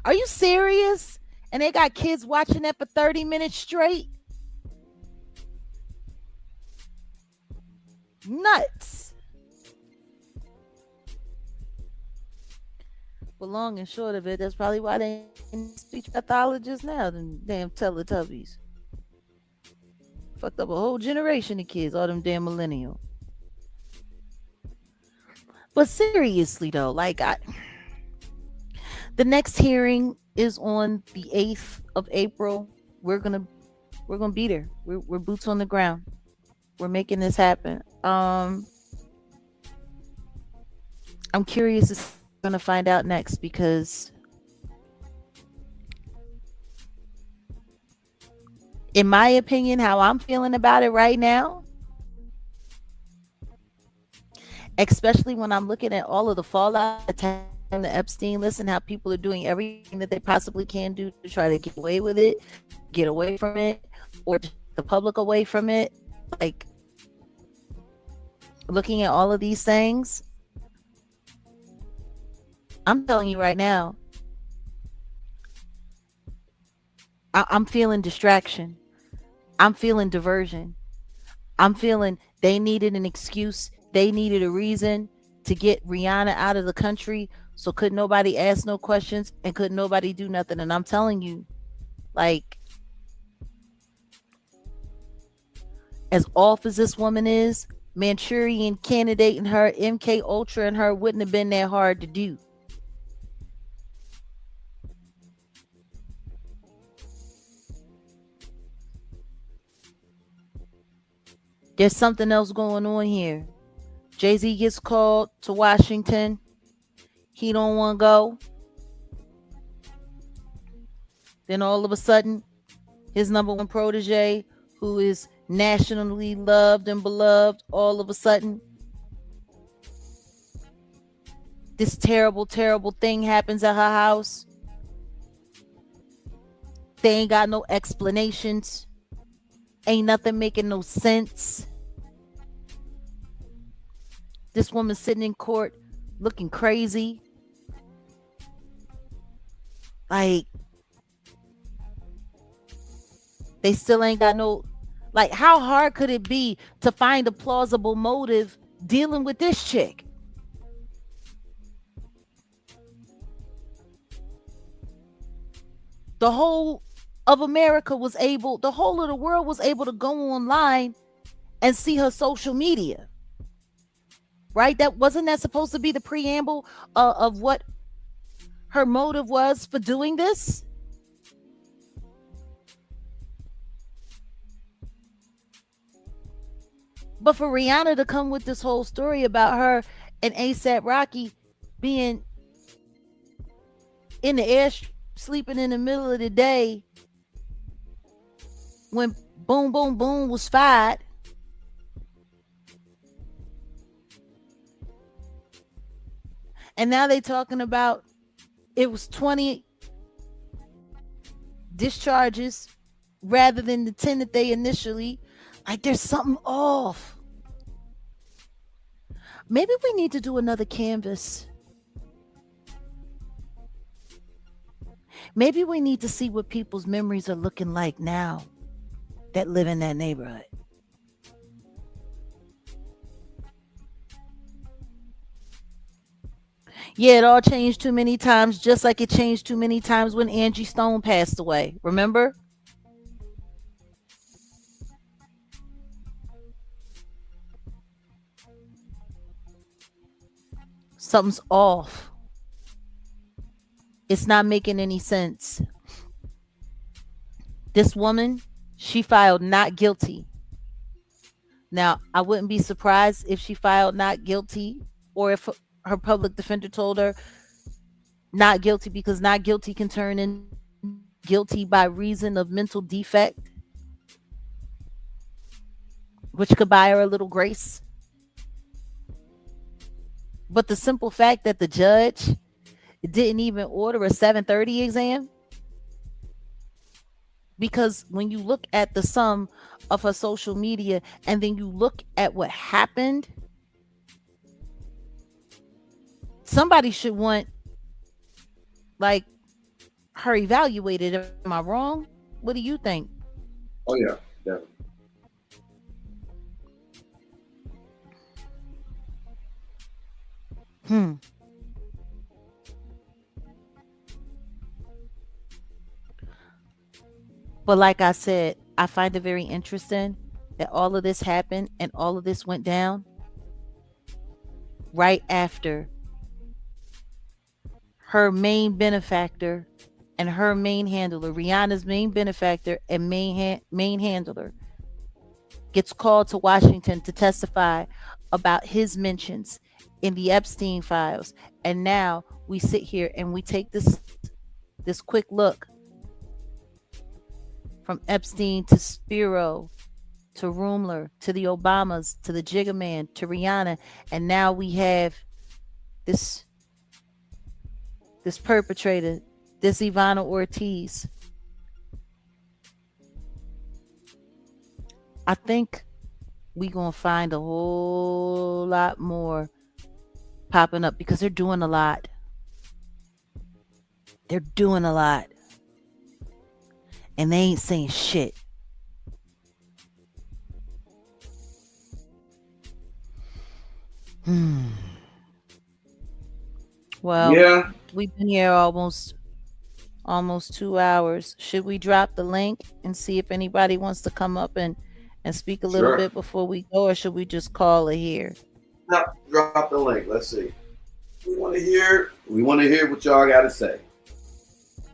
S2: Are you serious? And they got kids watching that for 30 minutes straight? Nuts. But long and short of it, that's probably why they ain't speech pathologists now, them damn Teletubbies. Fucked up a whole generation of kids, all them damn millennials. But seriously though, the next hearing is on the 8th of April. We're gonna be there. We're boots on the ground. We're making this happen. I'm curious to gonna find out next, because in my opinion, how I'm feeling about it right now, especially when I'm looking at all of the fallout attached to Epstein list and how people are doing everything that they possibly can do to try to get away with it, get away from it, or just the public away from it. Like, looking at all of these things, I'm telling you right now, I'm feeling distraction. I'm feeling diversion. I'm feeling they needed an excuse. They needed a reason to get Rihanna out of the country. So could nobody ask no questions and could nobody do nothing. And I'm telling you, like, as off as this woman is, Manchurian Candidate and her, MK Ultra and her wouldn't have been that hard to do. There's something else going on here. Jay-Z gets called to Washington. He don't want to go. Then all of a sudden, his number one protege, who is nationally loved and beloved, all of a sudden, this terrible, terrible thing happens at her house. They ain't got no explanations. Ain't nothing making no sense. This woman sitting in court looking crazy. Like, they still ain't got no, like, how hard could it be to find a plausible motive dealing with this chick? The whole of America was able, the whole of the world was able to go online and see her social media. Right? That wasn't that supposed to be the preamble of what her motive was for doing this? But for Rihanna to come with this whole story about her and ASAP Rocky being in the airstrip, sleeping in the middle of the day when Boom Boom Boom was fired. And now they talking about it was 20 discharges rather than the 10 that they initially. Like, there's something off. Maybe we need to do another canvas. Maybe we need to see what people's memories are looking like now that live in that neighborhood. Yeah, it all changed too many times, just like it changed too many times when Angie Stone passed away. Remember? Something's off. It's not making any sense. This woman, she filed not guilty. Now, I wouldn't be surprised if she filed not guilty or if her public defender told her not guilty, because not guilty can turn into guilty by reason of mental defect, which could buy her a little grace. But the simple fact that the judge didn't even order a 7:30 exam, because when you look at the sum of her social media and then you look at what happened, somebody should want, like, her evaluated. Am I wrong? What do you think?
S3: Oh yeah, definitely.
S2: But like I said, I find it very interesting that all of this happened and all of this went down right after her main benefactor and her main handler, Rihanna's main benefactor and main handler, gets called to Washington to testify about his mentions in the Epstein files. And now we sit here and we take this quick look from Epstein to Spiro to Rumler to the Obamas to the Jigga Man to Rihanna, and now we have this perpetrator, this Ivana Ortiz. I think we gonna find a whole lot more popping up because they're doing a lot. They're doing a lot. And they ain't saying shit. Well,
S3: Yeah,
S2: we've been here almost 2 hours. Should we drop the link and see if anybody wants to come up and and speak a little
S3: Sure.
S2: bit before we go, or should we just call it here?
S3: Now, drop the link. Let's see. We want to hear. We want to hear what y'all got to say.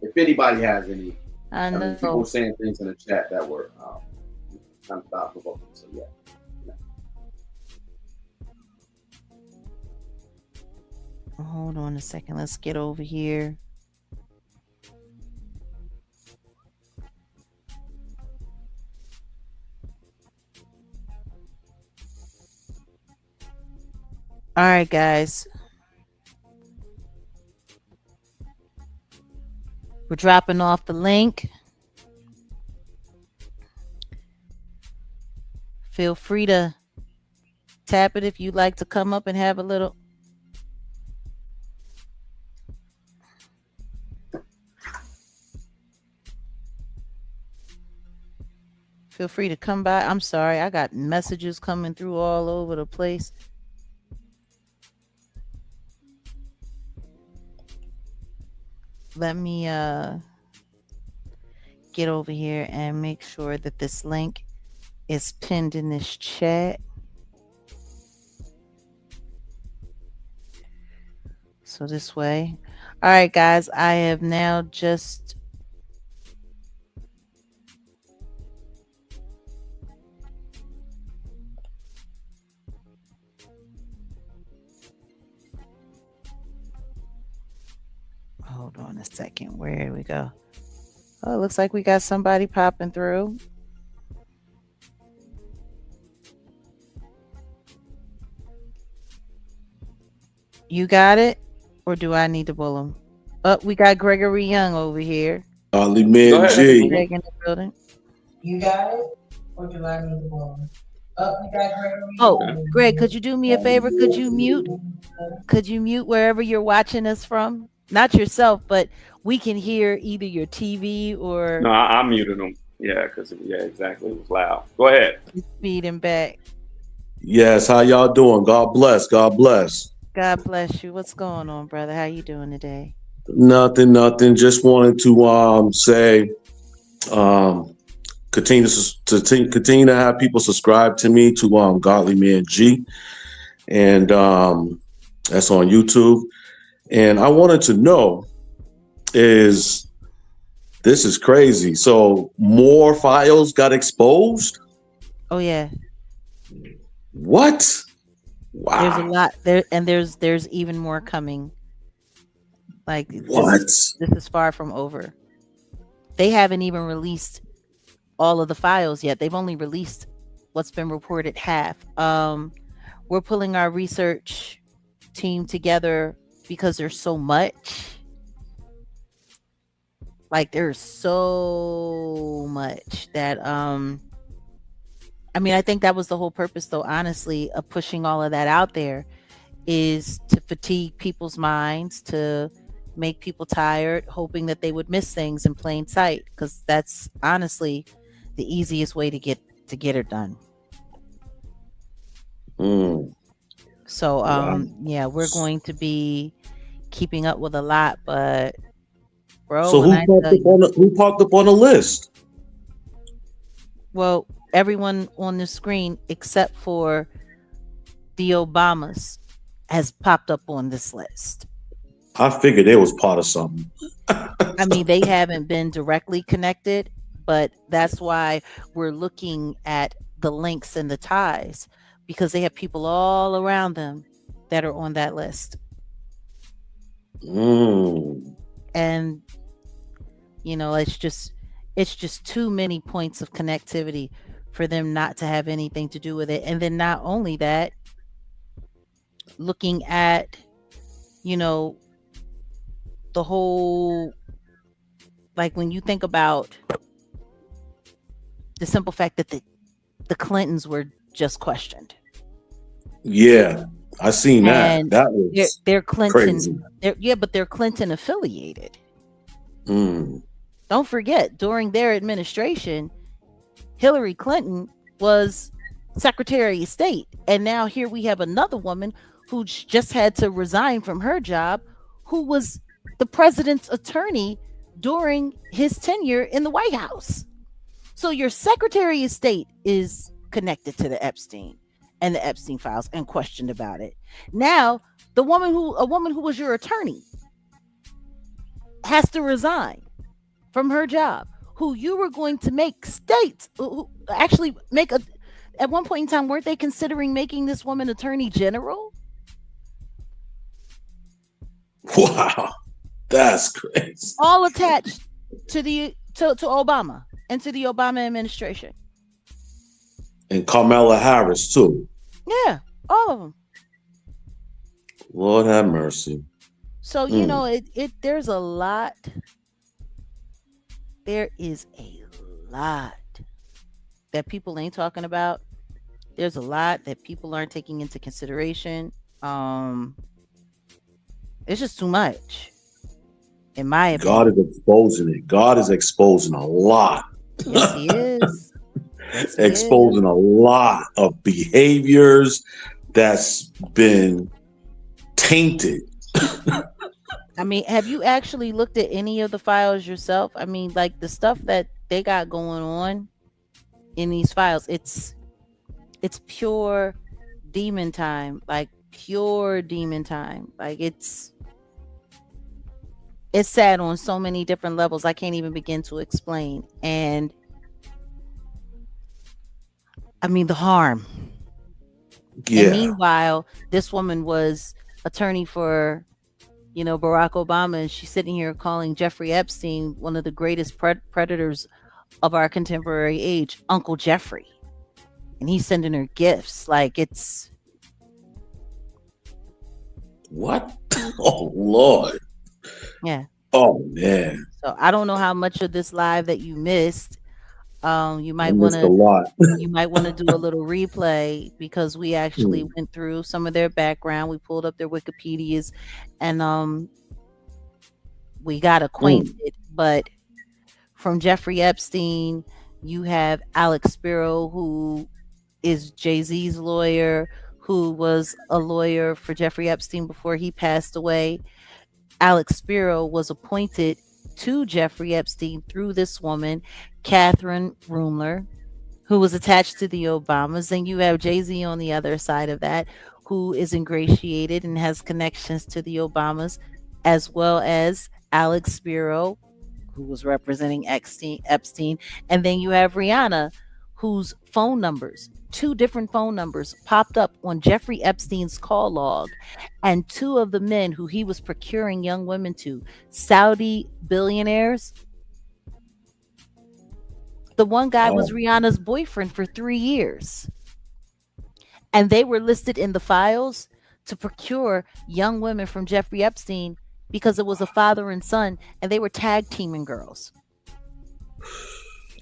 S3: If anybody has any,
S2: I
S3: mean, people
S2: know.
S3: were saying things in the chat that were kind of thought provoking. So yeah.
S2: Hold on a second. Let's get over here. All right, guys. We're dropping off the link. Feel free to tap it if you'd like to come up and have a little. Feel free to come by. I'm sorry, I got messages coming through all over the place. Let me get over here and make sure that this link is pinned in this chat. So this way. All right, guys, I have now just hold on a second. Where did we go? Oh, it looks like we got somebody popping through. You got it? Or do I need to pull him? Oh, we got Gregory Young over here.
S8: Godly Man G.
S2: Greg in the building.
S9: You got it? Or do I need to pull him? We got Gregory.
S2: Oh, Greg, could you do me a favor? Could you mute? Could you mute wherever you're watching us from? Not yourself, but we can hear either your TV or.
S10: No, I muted them. Yeah, because exactly. It was loud. Go ahead.
S2: Feed him back.
S8: Yes, how y'all doing? God bless. God bless.
S2: God bless you. What's going on, brother? How you doing today?
S8: Nothing. Just wanted to say, continue to have people subscribe to me to Godly Man G, and that's on YouTube. And I wanted to know, this is crazy. So more files got exposed?
S2: Oh yeah.
S8: What? Wow.
S2: There's a lot there, and there's even more coming. Like
S8: what?
S2: This is far from over. They haven't even released all of the files yet. They've only released what's been reported half. We're pulling our research team together because there's so much. Like there's so much that I mean, I think that was the whole purpose, though, honestly, of pushing all of that out there, is to fatigue people's minds, to make people tired, hoping that they would miss things in plain sight, because that's honestly the easiest way to get it done. So yeah, we're going to be keeping up with a lot, but bro,
S8: so who popped up on the list?
S2: Well, everyone on the screen except for the Obamas has popped up on this list.
S8: I figured they was part of something.
S2: I mean, they haven't been directly connected, but that's why we're looking at the links and the ties, because they have people all around them that are on that list. And you know, it's just too many points of connectivity for them not to have anything to do with it. And then not only that, looking at, you know, the whole, like when you think about the simple fact that the Clintons were just questioned.
S8: Yeah, I seen that.
S2: And
S8: That was
S2: they're Clinton.
S8: Crazy.
S2: But they're Clinton affiliated. Don't forget, during their administration, Hillary Clinton was Secretary of State. And now here we have another woman who just had to resign from her job, who was the president's attorney during his tenure in the White House. So your Secretary of State is connected to the Epstein and the Epstein files and questioned about it. Now, a woman who was your attorney has to resign from her job, who you were going to make states, who actually make a, at one point in time, weren't they considering making this woman attorney general?
S8: Wow, that's crazy.
S2: All attached to Obama and to the Obama administration.
S8: And Kamala Harris too.
S2: Yeah, all of them.
S8: Lord have mercy.
S2: So you know, there's a lot. There is a lot that people ain't talking about. There's a lot that people aren't taking into consideration. It's just too much, in my opinion.
S8: God is exposing it. God is exposing a lot.
S2: Yes, He is. Yes, He
S8: Exposing a lot of behaviors that's been tainted.
S2: I mean, have you actually looked at any of the files yourself? I mean, like the stuff that they got going on in these files, it's pure demon time, like pure demon time. Like it's sad on so many different levels. I can't even begin to explain. And I mean, the harm.
S8: Yeah.
S2: And meanwhile, this woman was attorney for, Barack Obama, and she's sitting here calling Jeffrey Epstein one of the greatest predators of our contemporary age, Uncle Jeffrey. And he's sending her gifts. Like it's
S8: what? Oh Lord.
S2: Yeah.
S8: Oh man.
S2: So I don't know how much of this live that you missed. You might
S8: want to
S2: you might want to do a little replay, because we actually went through some of their background. We pulled up their Wikipedias and we got acquainted. But from Jeffrey Epstein, you have Alex Spiro, who is Jay-Z's lawyer, who was a lawyer for Jeffrey Epstein before he passed away. Alex Spiro was appointed to Jeffrey Epstein through this woman, Catherine Rumler, who was attached to the Obamas. And you have Jay-Z on the other side of that, who is ingratiated and has connections to the Obamas, as well as Alex Spiro, who was representing Epstein. And then you have Rihanna, whose phone numbers, 2 different phone numbers, popped up on Jeffrey Epstein's call log, and 2 of the men who he was procuring young women to, Saudi billionaires. The one guy was Rihanna's boyfriend for 3 years, and they were listed in the files to procure young women from Jeffrey Epstein because it was a father and son, and they were tag teaming girls.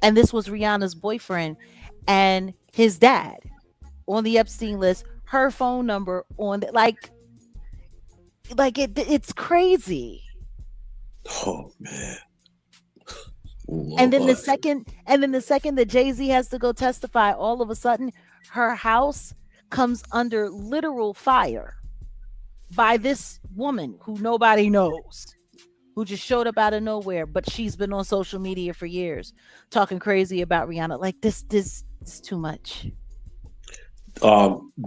S2: And this was Rihanna's boyfriend and his dad on the Epstein list, her phone number on the, like it's crazy.
S8: Oh man. Lord.
S2: And then the second that Jay-Z has to go testify, all of a sudden her house comes under literal fire by this woman who nobody knows, who just showed up out of nowhere, but she's been on social media for years talking crazy about Rihanna. Like this is too much.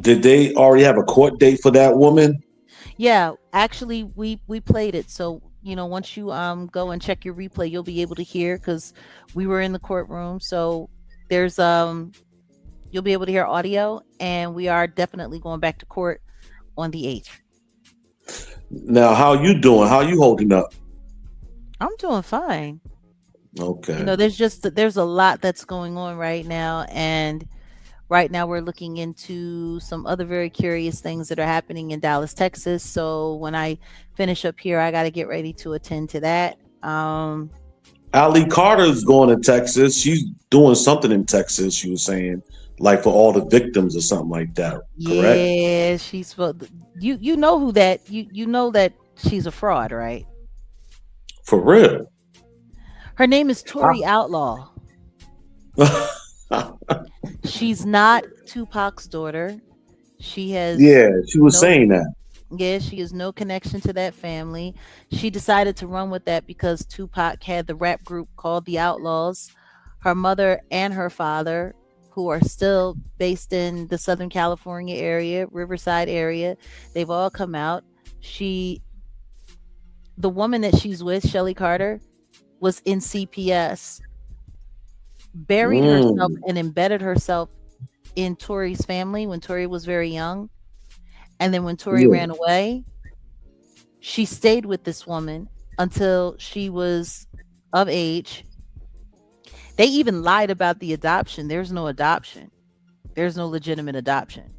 S8: Did they already have a court date for that woman?
S2: Yeah, actually we played it. So, once you go and check your replay, you'll be able to hear, because we were in the courtroom. So there's you'll be able to hear audio, and we are definitely going back to court on the 8th.
S8: Now, how you doing? How you holding up?
S2: I'm doing fine.
S8: Okay.
S2: There's a lot that's going on right now, and right now we're looking into some other very curious things that are happening in Dallas, Texas. So when I finish up here, I got to get ready to attend to that.
S8: Ali Carter's going to Texas. She's doing something in Texas, she was saying, like for all the victims or something like that. Correct?
S2: Yeah, she's you know who that you know that she's a fraud, right?
S8: For real.
S2: Her name is Tori Outlaw. She's not Tupac's daughter. She was
S8: saying that.
S2: Yeah, she has no connection to that family. She decided to run with that because Tupac had the rap group called the Outlaws. Her mother and her father who are still based in the Southern California area, Riverside area. They've all come out. She, the woman that she's with, Shelly Carter, was in CPS, buried herself
S8: Mm.
S2: and embedded herself in Tori's family when Tori was very young. And then when Tori
S8: Yeah.
S2: ran away, she stayed with this woman until she was of age. They even lied about the adoption. There's no adoption. There's no legitimate adoption.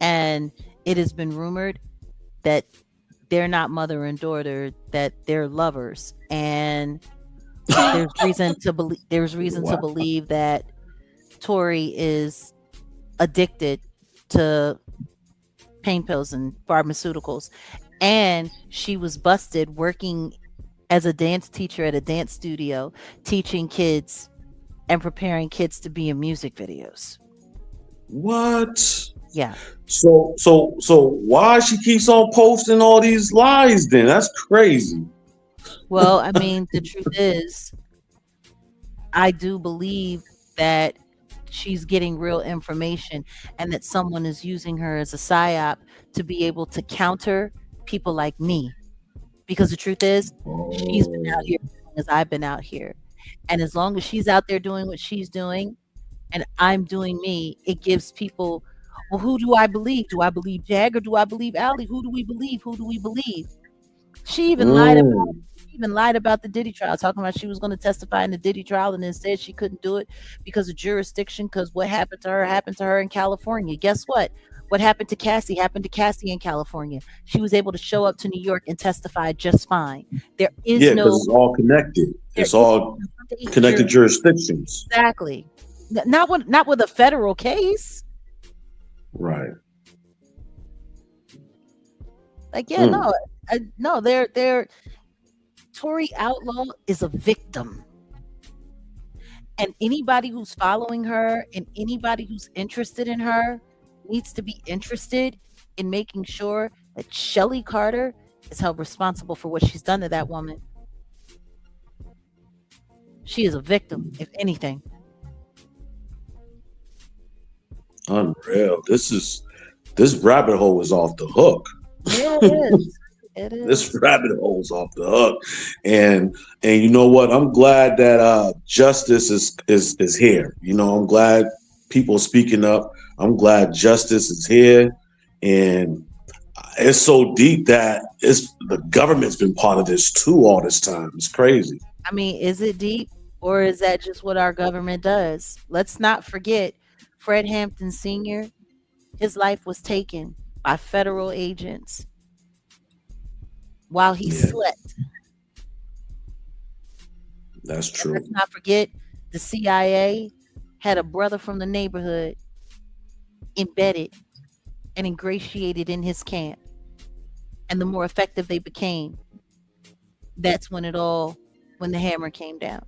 S2: And it has been rumored that they're not mother and daughter, that they're lovers. And there's reason to
S8: Wow.
S2: believe that Tori is addicted to pain pills and pharmaceuticals. And she was busted working as a dance teacher at a dance studio, teaching kids and preparing kids to be in music videos.
S8: What?
S2: Yeah.
S8: So why she keeps on posting all these lies then? That's crazy.
S2: Well, I mean, the truth is, I do believe that she's getting real information and that someone is using her as a psyop to be able to counter people like me. Because the truth is, she's been out
S8: Oh.
S2: here as long as I've been out here. And as long as she's out there doing what she's doing and I'm doing me, it gives people, well, who do I believe? Do I believe Jag or do I believe Allie? Who do we believe? Who do we believe? She even lied about
S8: Mm.
S2: she even lied about the Diddy trial, talking about she was going to testify in the Diddy trial, and instead she couldn't do it because of jurisdiction. Because what happened to her in California. Guess what? What happened to Cassie in California. She was able to show up to New York and testify just fine. There is
S8: Yeah, because
S2: no
S8: it's all connected.
S2: there
S8: It's
S2: is
S8: all
S2: no state
S8: connected jurisdictions.
S2: exactly. Not with a federal case.
S8: Right.
S2: Like yeah,
S8: Mm.
S2: no, no. They're Tori Outlaw is a victim. And anybody who's following her and anybody who's interested in her needs to be interested in making sure that Shelly Carter is held responsible for what she's done to that woman. She is a victim, if anything.
S8: Unreal. This rabbit hole is off the hook.
S2: Yeah, it is. It
S8: This
S2: is.
S8: rabbit hole's off the hook. And you know what? I'm glad that justice is here. You know, I'm glad people speaking up. I'm glad justice is here. And it's so deep that it's the government's been part of this too all this time. It's crazy.
S2: I mean, is it deep or is that just what our government does? Let's not forget Fred Hampton Sr., his life was taken by federal agents while he
S8: Yeah,
S2: slept.
S8: that's
S2: And let's
S8: true.
S2: not forget the CIA had a brother from the neighborhood embedded and ingratiated in his camp. And the more effective they became, that's when the hammer came down.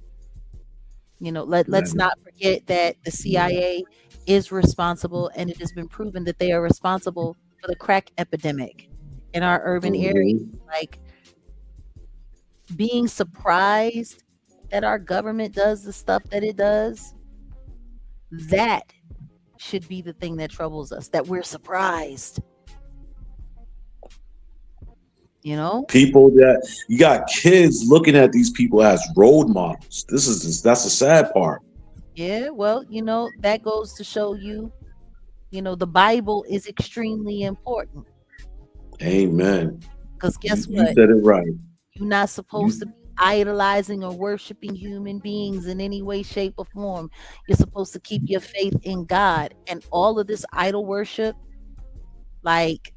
S2: Let's
S8: Man.
S2: not forget that the CIA is responsible, and it has been proven that they are responsible for the crack epidemic in our urban area.
S8: Hmm.
S2: Like being surprised that our government does the stuff that it does, that should be the thing that troubles us, that we're surprised, you know?
S8: People that you got kids looking at these people as role models. That's the sad part.
S2: Yeah, well, that goes to show you, the Bible is extremely important
S8: Amen.
S2: because
S8: You,
S2: guess
S8: you
S2: what?
S8: said it right.
S2: You're not supposed to
S8: You
S2: be idolizing or worshiping human beings in any way, shape, or form. You're supposed to keep your faith in God. And all of this idol worship, like,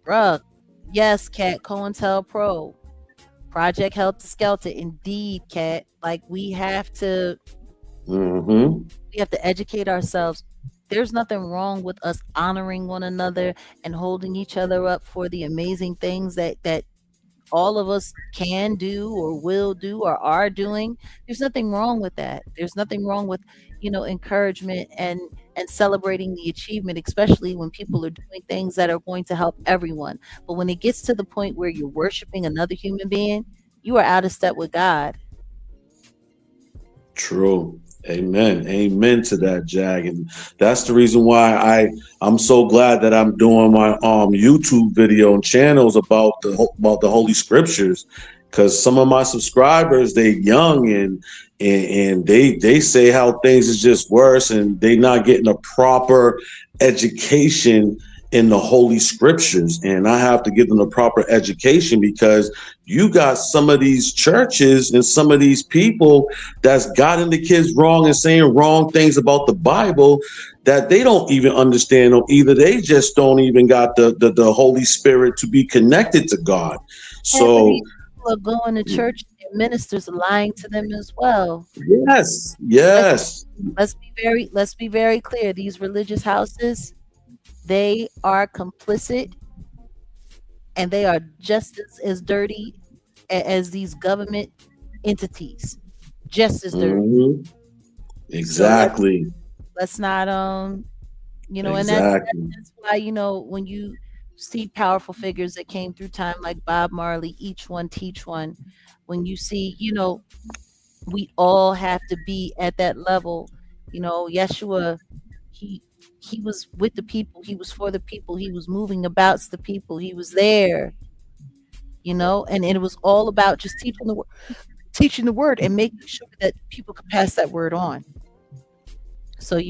S2: bruh, yes, Cat, COINTELPRO, Project Helter Skelter, indeed, Cat. Like,
S8: hmm
S2: we have to educate ourselves. There's nothing wrong with us honoring one another and holding each other up for the amazing things that all of us can do or will do or are doing. There's nothing wrong with that. There's nothing wrong with, encouragement and celebrating the achievement, especially when people are doing things that are going to help everyone. But when it gets to the point where you're worshiping another human being, you are out of step with God.
S8: True. Amen. Amen to that, Jag. And that's the reason why I'm so glad that I'm doing my YouTube video and channels about the Holy Scriptures, because some of my subscribers, they young and they say how things is just worse and they not getting a proper education in the Holy Scriptures. And I have to give them the proper education, because you got some of these churches and some of these people that's gotten the kids wrong and saying wrong things about the Bible that they don't even understand, or either they just don't even got the Holy Spirit to be connected to God. So
S2: people are going to church and ministers are lying to them as well.
S8: yes.
S2: Let's be very clear. These religious houses, they are complicit, and they are just as dirty as these government entities. Just as dirty.
S8: Mm-hmm. Exactly.
S2: So let's not and that's why, when you see powerful figures that came through time like Bob Marley, each one teach one, when you see, we all have to be at that level. Yeshua, he was with the people, he was for the people, he was moving about the people, he was there, and it was all about just teaching the word and making sure that people could pass that word on. So,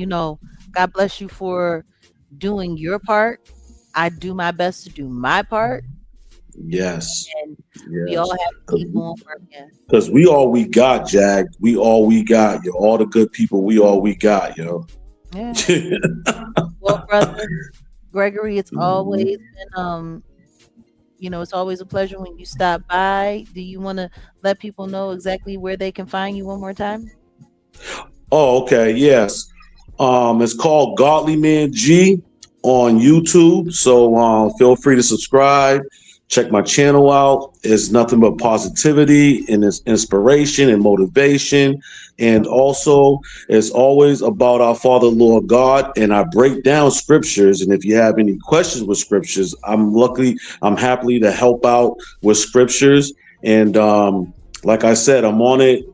S2: God bless you for doing your part. I do my best to do my part.
S8: Yes.
S2: And we all have to keep on working.
S8: Because we all we got, Jag. We all we got, yo. All the good people, we all we got, yo.
S2: Yeah. Well, brother Gregory, it's always been it's always a pleasure when you stop by. Do you want to let people know exactly where they can find you one more time?
S8: Oh, okay. Yes. It's called Godly Man G on YouTube. So feel free to subscribe. Check my channel out. It's nothing but positivity and it's inspiration and motivation. And also, it's always about our Father, Lord God. And I break down scriptures. And if you have any questions with scriptures, I'm happily to help out with scriptures. And like I said, I'm on it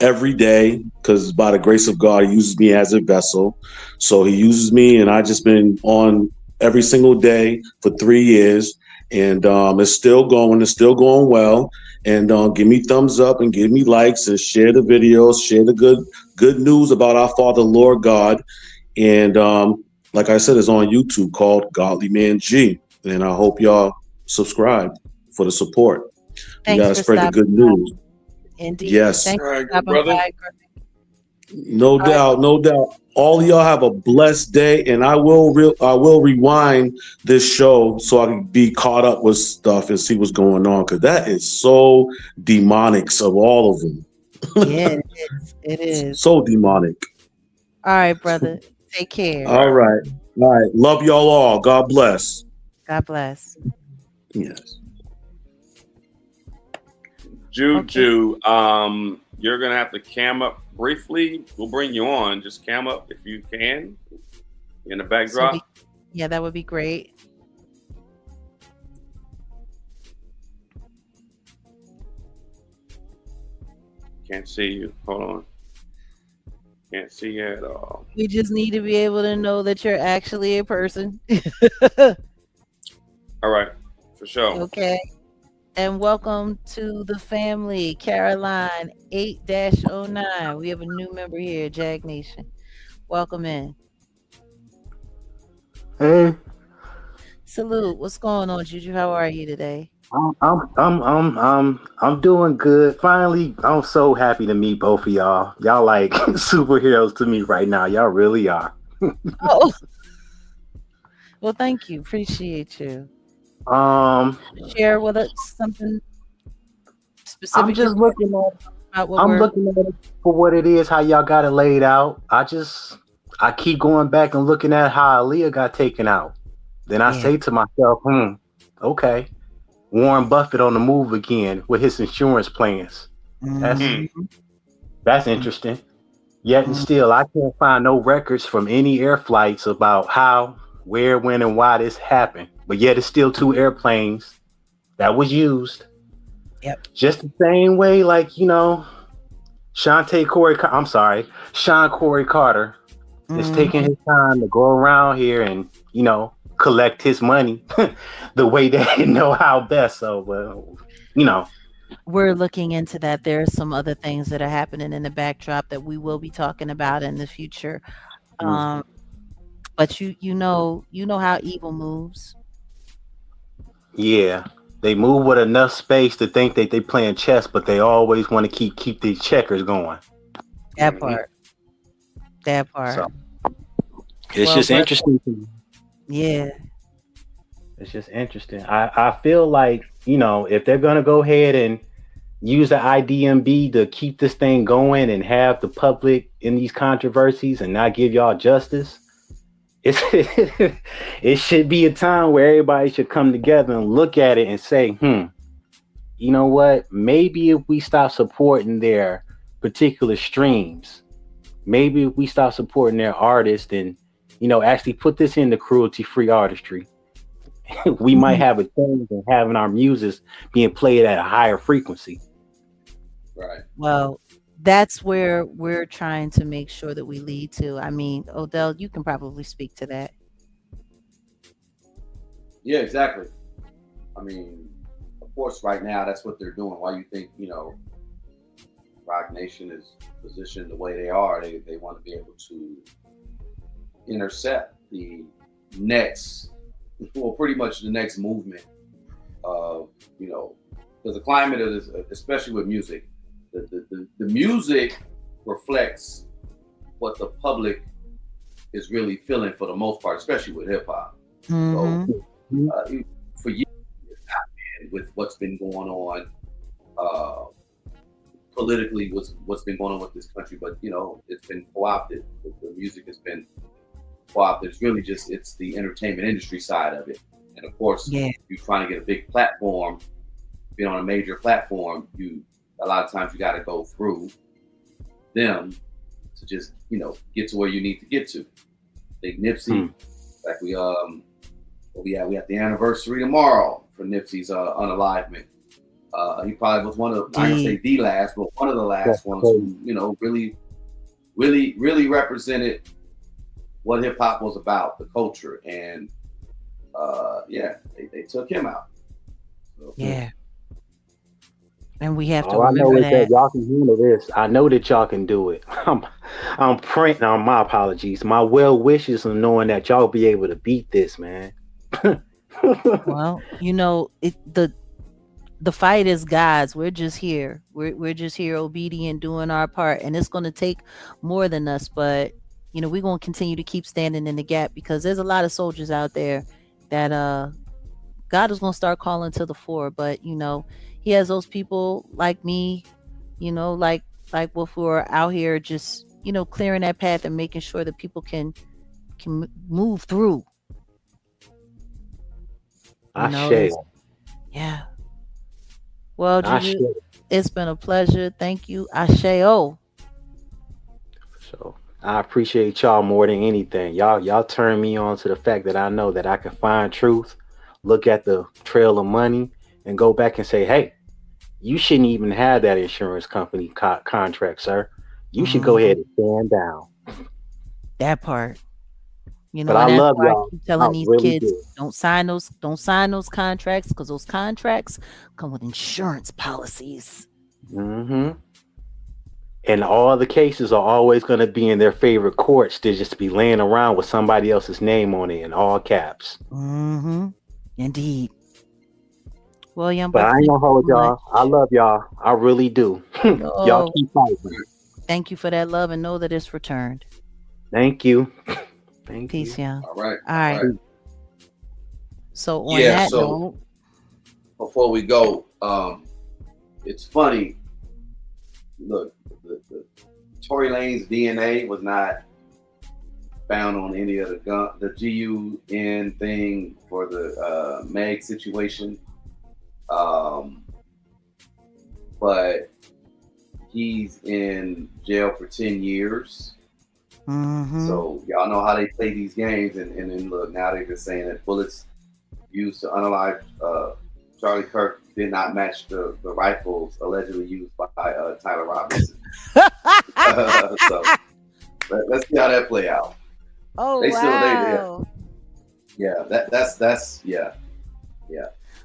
S8: every day, because by the grace of God, he uses me as a vessel. So he uses me, and I just been on every single day for 3 years. And it's still going well. And give me thumbs up and give me likes and share the videos, share the good news about our Father, Lord God. And like I said, it's on YouTube called Godly Man G. And I hope y'all subscribe for the support.
S2: Thanks,
S8: you gotta spread the good news.
S2: Indeed.
S8: Yes.
S2: Thanks
S3: All right,
S2: for stopping
S3: brother.
S2: by.
S8: No doubt. All of y'all have a blessed day, and I will rewind this show so I can be caught up with stuff and see what's going on, because that is so demonic of all of them.
S2: Yeah, it is.
S8: So demonic.
S2: All right, brother. Take care.
S8: All right. Love y'all all. God bless.
S2: God bless.
S8: Yes.
S10: Juju, you're gonna have to cam up briefly. We'll bring you on. Just cam up if you can in the backdrop.
S2: Yeah, that would be great.
S10: Can't see you. Hold on. Can't see you at all.
S2: We just need to be able to know that you're actually a person.
S10: All right, for sure.
S2: Okay. And welcome to the family, Caroline 8-09. We have a new member here, Jag Nation. Welcome in.
S11: Hey,
S2: Salute. What's going on, Juju? How are you today?
S11: I'm doing good. Finally, I'm so happy to meet both of y'all. Y'all like superheroes to me right now. Y'all really are.
S2: Oh. Well, thank you. Appreciate you. Share with us something specific.
S11: I'm just looking at it for what it is, how y'all got it laid out. I keep going back and looking at how Aaliyah got taken out. Then I say to myself, okay, Warren Buffett on the move again with his insurance plans. That's interesting. Yet and still, I can't find no records from any air flights about how, where, when, and why this happened. But yet it's still 2 airplanes that was used.
S2: Yep.
S11: Just the same way, like, Sean Corey Carter is taking his time to go around here and, collect his money the way that he know how best. So,
S2: we're looking into that. There are some other things that are happening in the backdrop that we will be talking about in the future. But you know how evil moves.
S11: Yeah, they move with enough space to think that they playing chess, but they always want to keep these checkers going.
S2: That part.
S11: So, it's just interesting.
S2: Yeah.
S11: It's just interesting. I feel like, if they're gonna go ahead and use the IDMB to keep this thing going and have the public in these controversies and not give y'all justice, it should be a time where everybody should come together and look at it and say, you know what? Maybe if we stop supporting their particular streams, maybe if we stop supporting their artists and, actually put this into cruelty-free artistry, we might have a change in having our music being played at a higher frequency.
S3: Right.
S2: Well, that's where we're trying to make sure that we lead to. I mean, Odell, you can probably speak to that.
S3: Yeah, exactly. I mean, of course, right now, that's what they're doing. Why you think, Rock Nation is positioned the way they are? They want to be able to intercept the next, well, pretty much the next movement of, because the climate is, especially with music, the music reflects what the public is really feeling for the most part, especially with hip hop. So for years, with what's been going on politically, what's been going on with this country, but it's been co-opted. The music has been co-opted. It's really just it's the entertainment industry side of it, and of course, you're trying to get a big platform, being on a major platform. A lot of times you got to go through them to just get to where you need to get to. Big Nipsey, like we have the anniversary tomorrow for Nipsey's unalivement. He probably was one of, I don't say the last, but one of the last ones who really represented what hip hop was about, the culture, and they took him out. So,
S2: and we have to
S11: I know
S2: remember
S11: that y'all can handle this. I know that y'all can do it. I'm praying on my apologies. My well wishes of knowing that y'all be able to beat this, man.
S2: Well, the fight is God's. We're just here. We're just here obedient, doing our part, and it's going to take more than us, but we're going to continue to keep standing in the gap, because there's a lot of soldiers out there that God is going to start calling to the fore. But he has those people like me, like if we're out here just clearing that path and making sure that people can move through. Yeah. Well, Juju, it's been a pleasure. Thank you. Asheo.
S11: So I appreciate y'all more than anything. Y'all turn me on to the fact that I know that I can find truth, look at the trail of money, and go back and say, hey, you shouldn't even have that insurance company contract, sir. You should go ahead and stand down.
S2: That part.
S11: But I love y'all.
S2: I keep telling these kids, don't sign those contracts, because those contracts come with insurance policies.
S11: And all the cases are always going to be in their favorite courts to just be laying around with somebody else's name on it in all caps.
S2: Indeed. Well, young
S11: but I ain't gonna hold y'all. I love y'all. I really do. Y'all keep fighting.
S2: Thank you for that love, and know that it's returned.
S11: Thank you.
S2: Peace, y'all.
S3: All right.
S2: All right. So on that note,
S3: before we go, it's funny. Look, the Tory Lanez DNA was not found on any of the GUN thing for the Meg situation, but he's in jail for 10 years. So y'all know how they play these games, and then look, now they're just saying that bullets used to unalive Charlie Kirk did not match the rifles allegedly used by Tyler Robinson. So let's see how that play out.
S2: Oh,
S3: they
S2: wow.
S3: Yeah, that's yeah.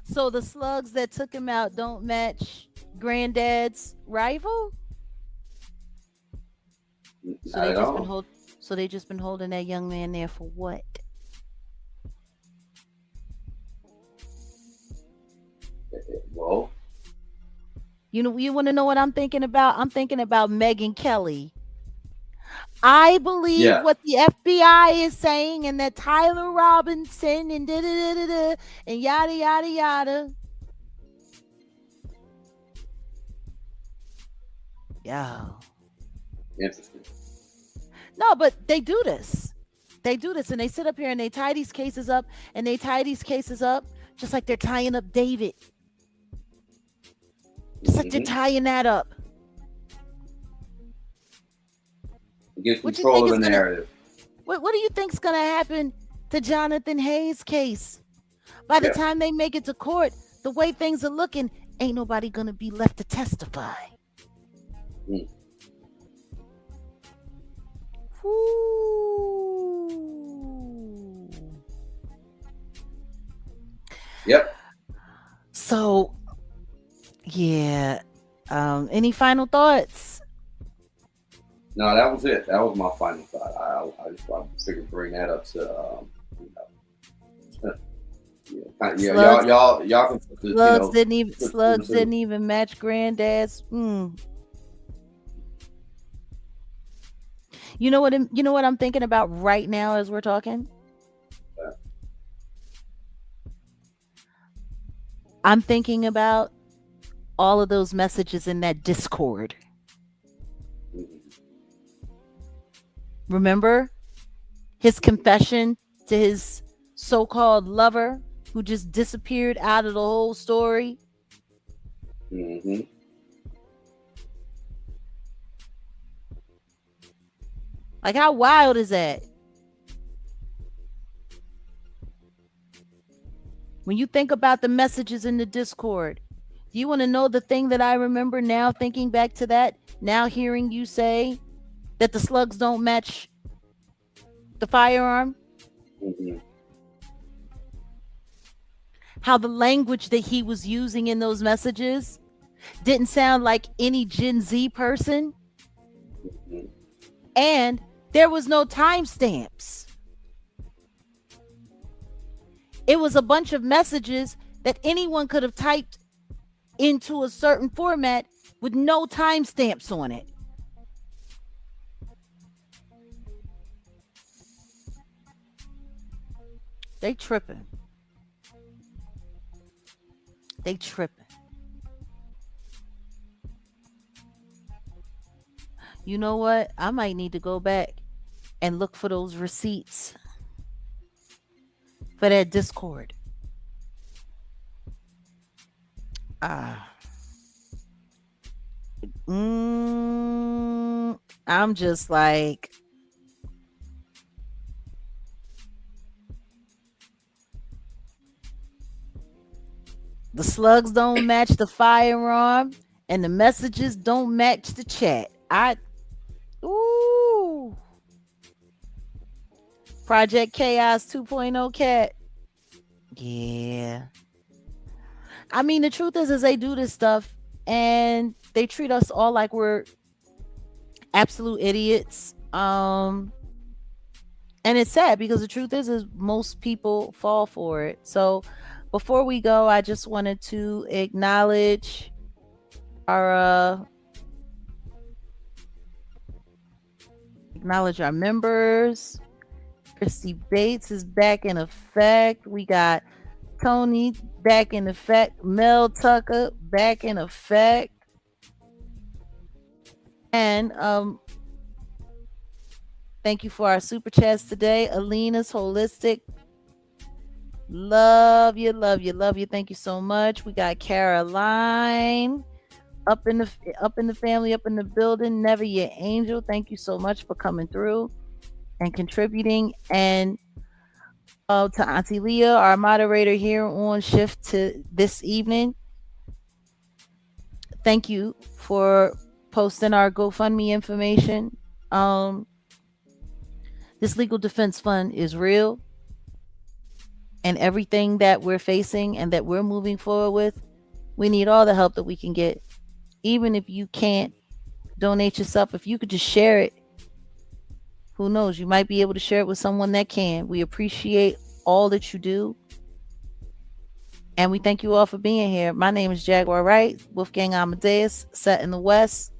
S2: So the slugs that took him out don't match Granddad's rifle? So
S3: Not
S2: they
S3: at
S2: just
S3: all.
S2: been holding that young man there for what?
S3: Well,
S2: You want to know what I'm thinking about? I'm thinking about Megyn Kelly. I believe what the FBI is saying, and that Tyler Robinson and and yada yada yada. Yeah.
S3: Interesting.
S2: No, but they do this. They do this, and they sit up here and they tie these cases up, and they tie these cases up just like they're tying up David. Just like they're tying that up.
S3: Get control of the narrative.
S2: What do you think's gonna happen to Jonathan Hayes' case? By the time they make it to court, the way things are looking, ain't nobody gonna be left to testify. Ooh.
S3: Yep.
S2: So, yeah. Any final thoughts?
S3: No, that was it. That was my final thought. I just figured bring that up to y'all can put this,
S2: Slugs didn't even match Granddad's. You know what I'm thinking about right now as we're talking? I'm thinking about all of those messages in that Discord. Remember his confession to his so-called lover who just disappeared out of the whole story?
S3: Mm-hmm.
S2: Like, how wild is that? When you think about the messages in the Discord, do you want to know the thing that I remember now, thinking back to that, now hearing you say that the slugs don't match the firearm?
S3: Mm-hmm.
S2: How the language that he was using in those messages didn't sound like any Gen Z person.
S3: Mm-hmm.
S2: And there was no timestamps. It was a bunch of messages that anyone could have typed into a certain format with no timestamps on it. They tripping. They tripping. You know what? I might need to go back and look for those receipts for that Discord. I'm just like, the slugs don't match the firearm and the messages don't match the chat. Project Chaos 2.0 cat. Yeah. I mean, the truth is they do this stuff and they treat us all like we're absolute idiots. And it's sad because the truth is most people fall for it. So before we go, I just wanted to acknowledge our members. Christy Bates is back in effect. We got Tony back in effect. Mel Tucker back in effect. And thank you for our super chats today. Alina's Holistic. Love you, love you, love you. Thank you so much. We got Caroline up in the family, up in the building. Never Your Angel. Thank you so much for coming through and contributing. And to Auntie Leah, our moderator here on shift to this evening. thank you for posting our GoFundMe information. This legal defense fund is real, and everything that we're facing and that we're moving forward with, we need all the help that we can get. Even if you can't donate yourself, if you could just share it, who knows, you might be able to share it with someone that can. We appreciate all that you do, and we thank you all for being here. My name is Jaguar Wright, Wolfgang Amadeus, set in the West,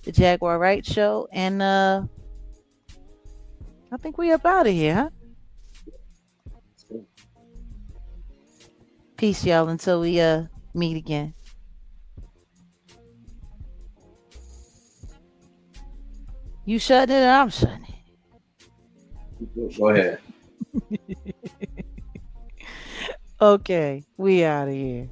S2: the Jaguar Wright Show, and I think we up out of here, huh? Peace, y'all, until we meet again. You shutting it or I'm shutting it?
S3: Go ahead.
S2: Okay, we out of here.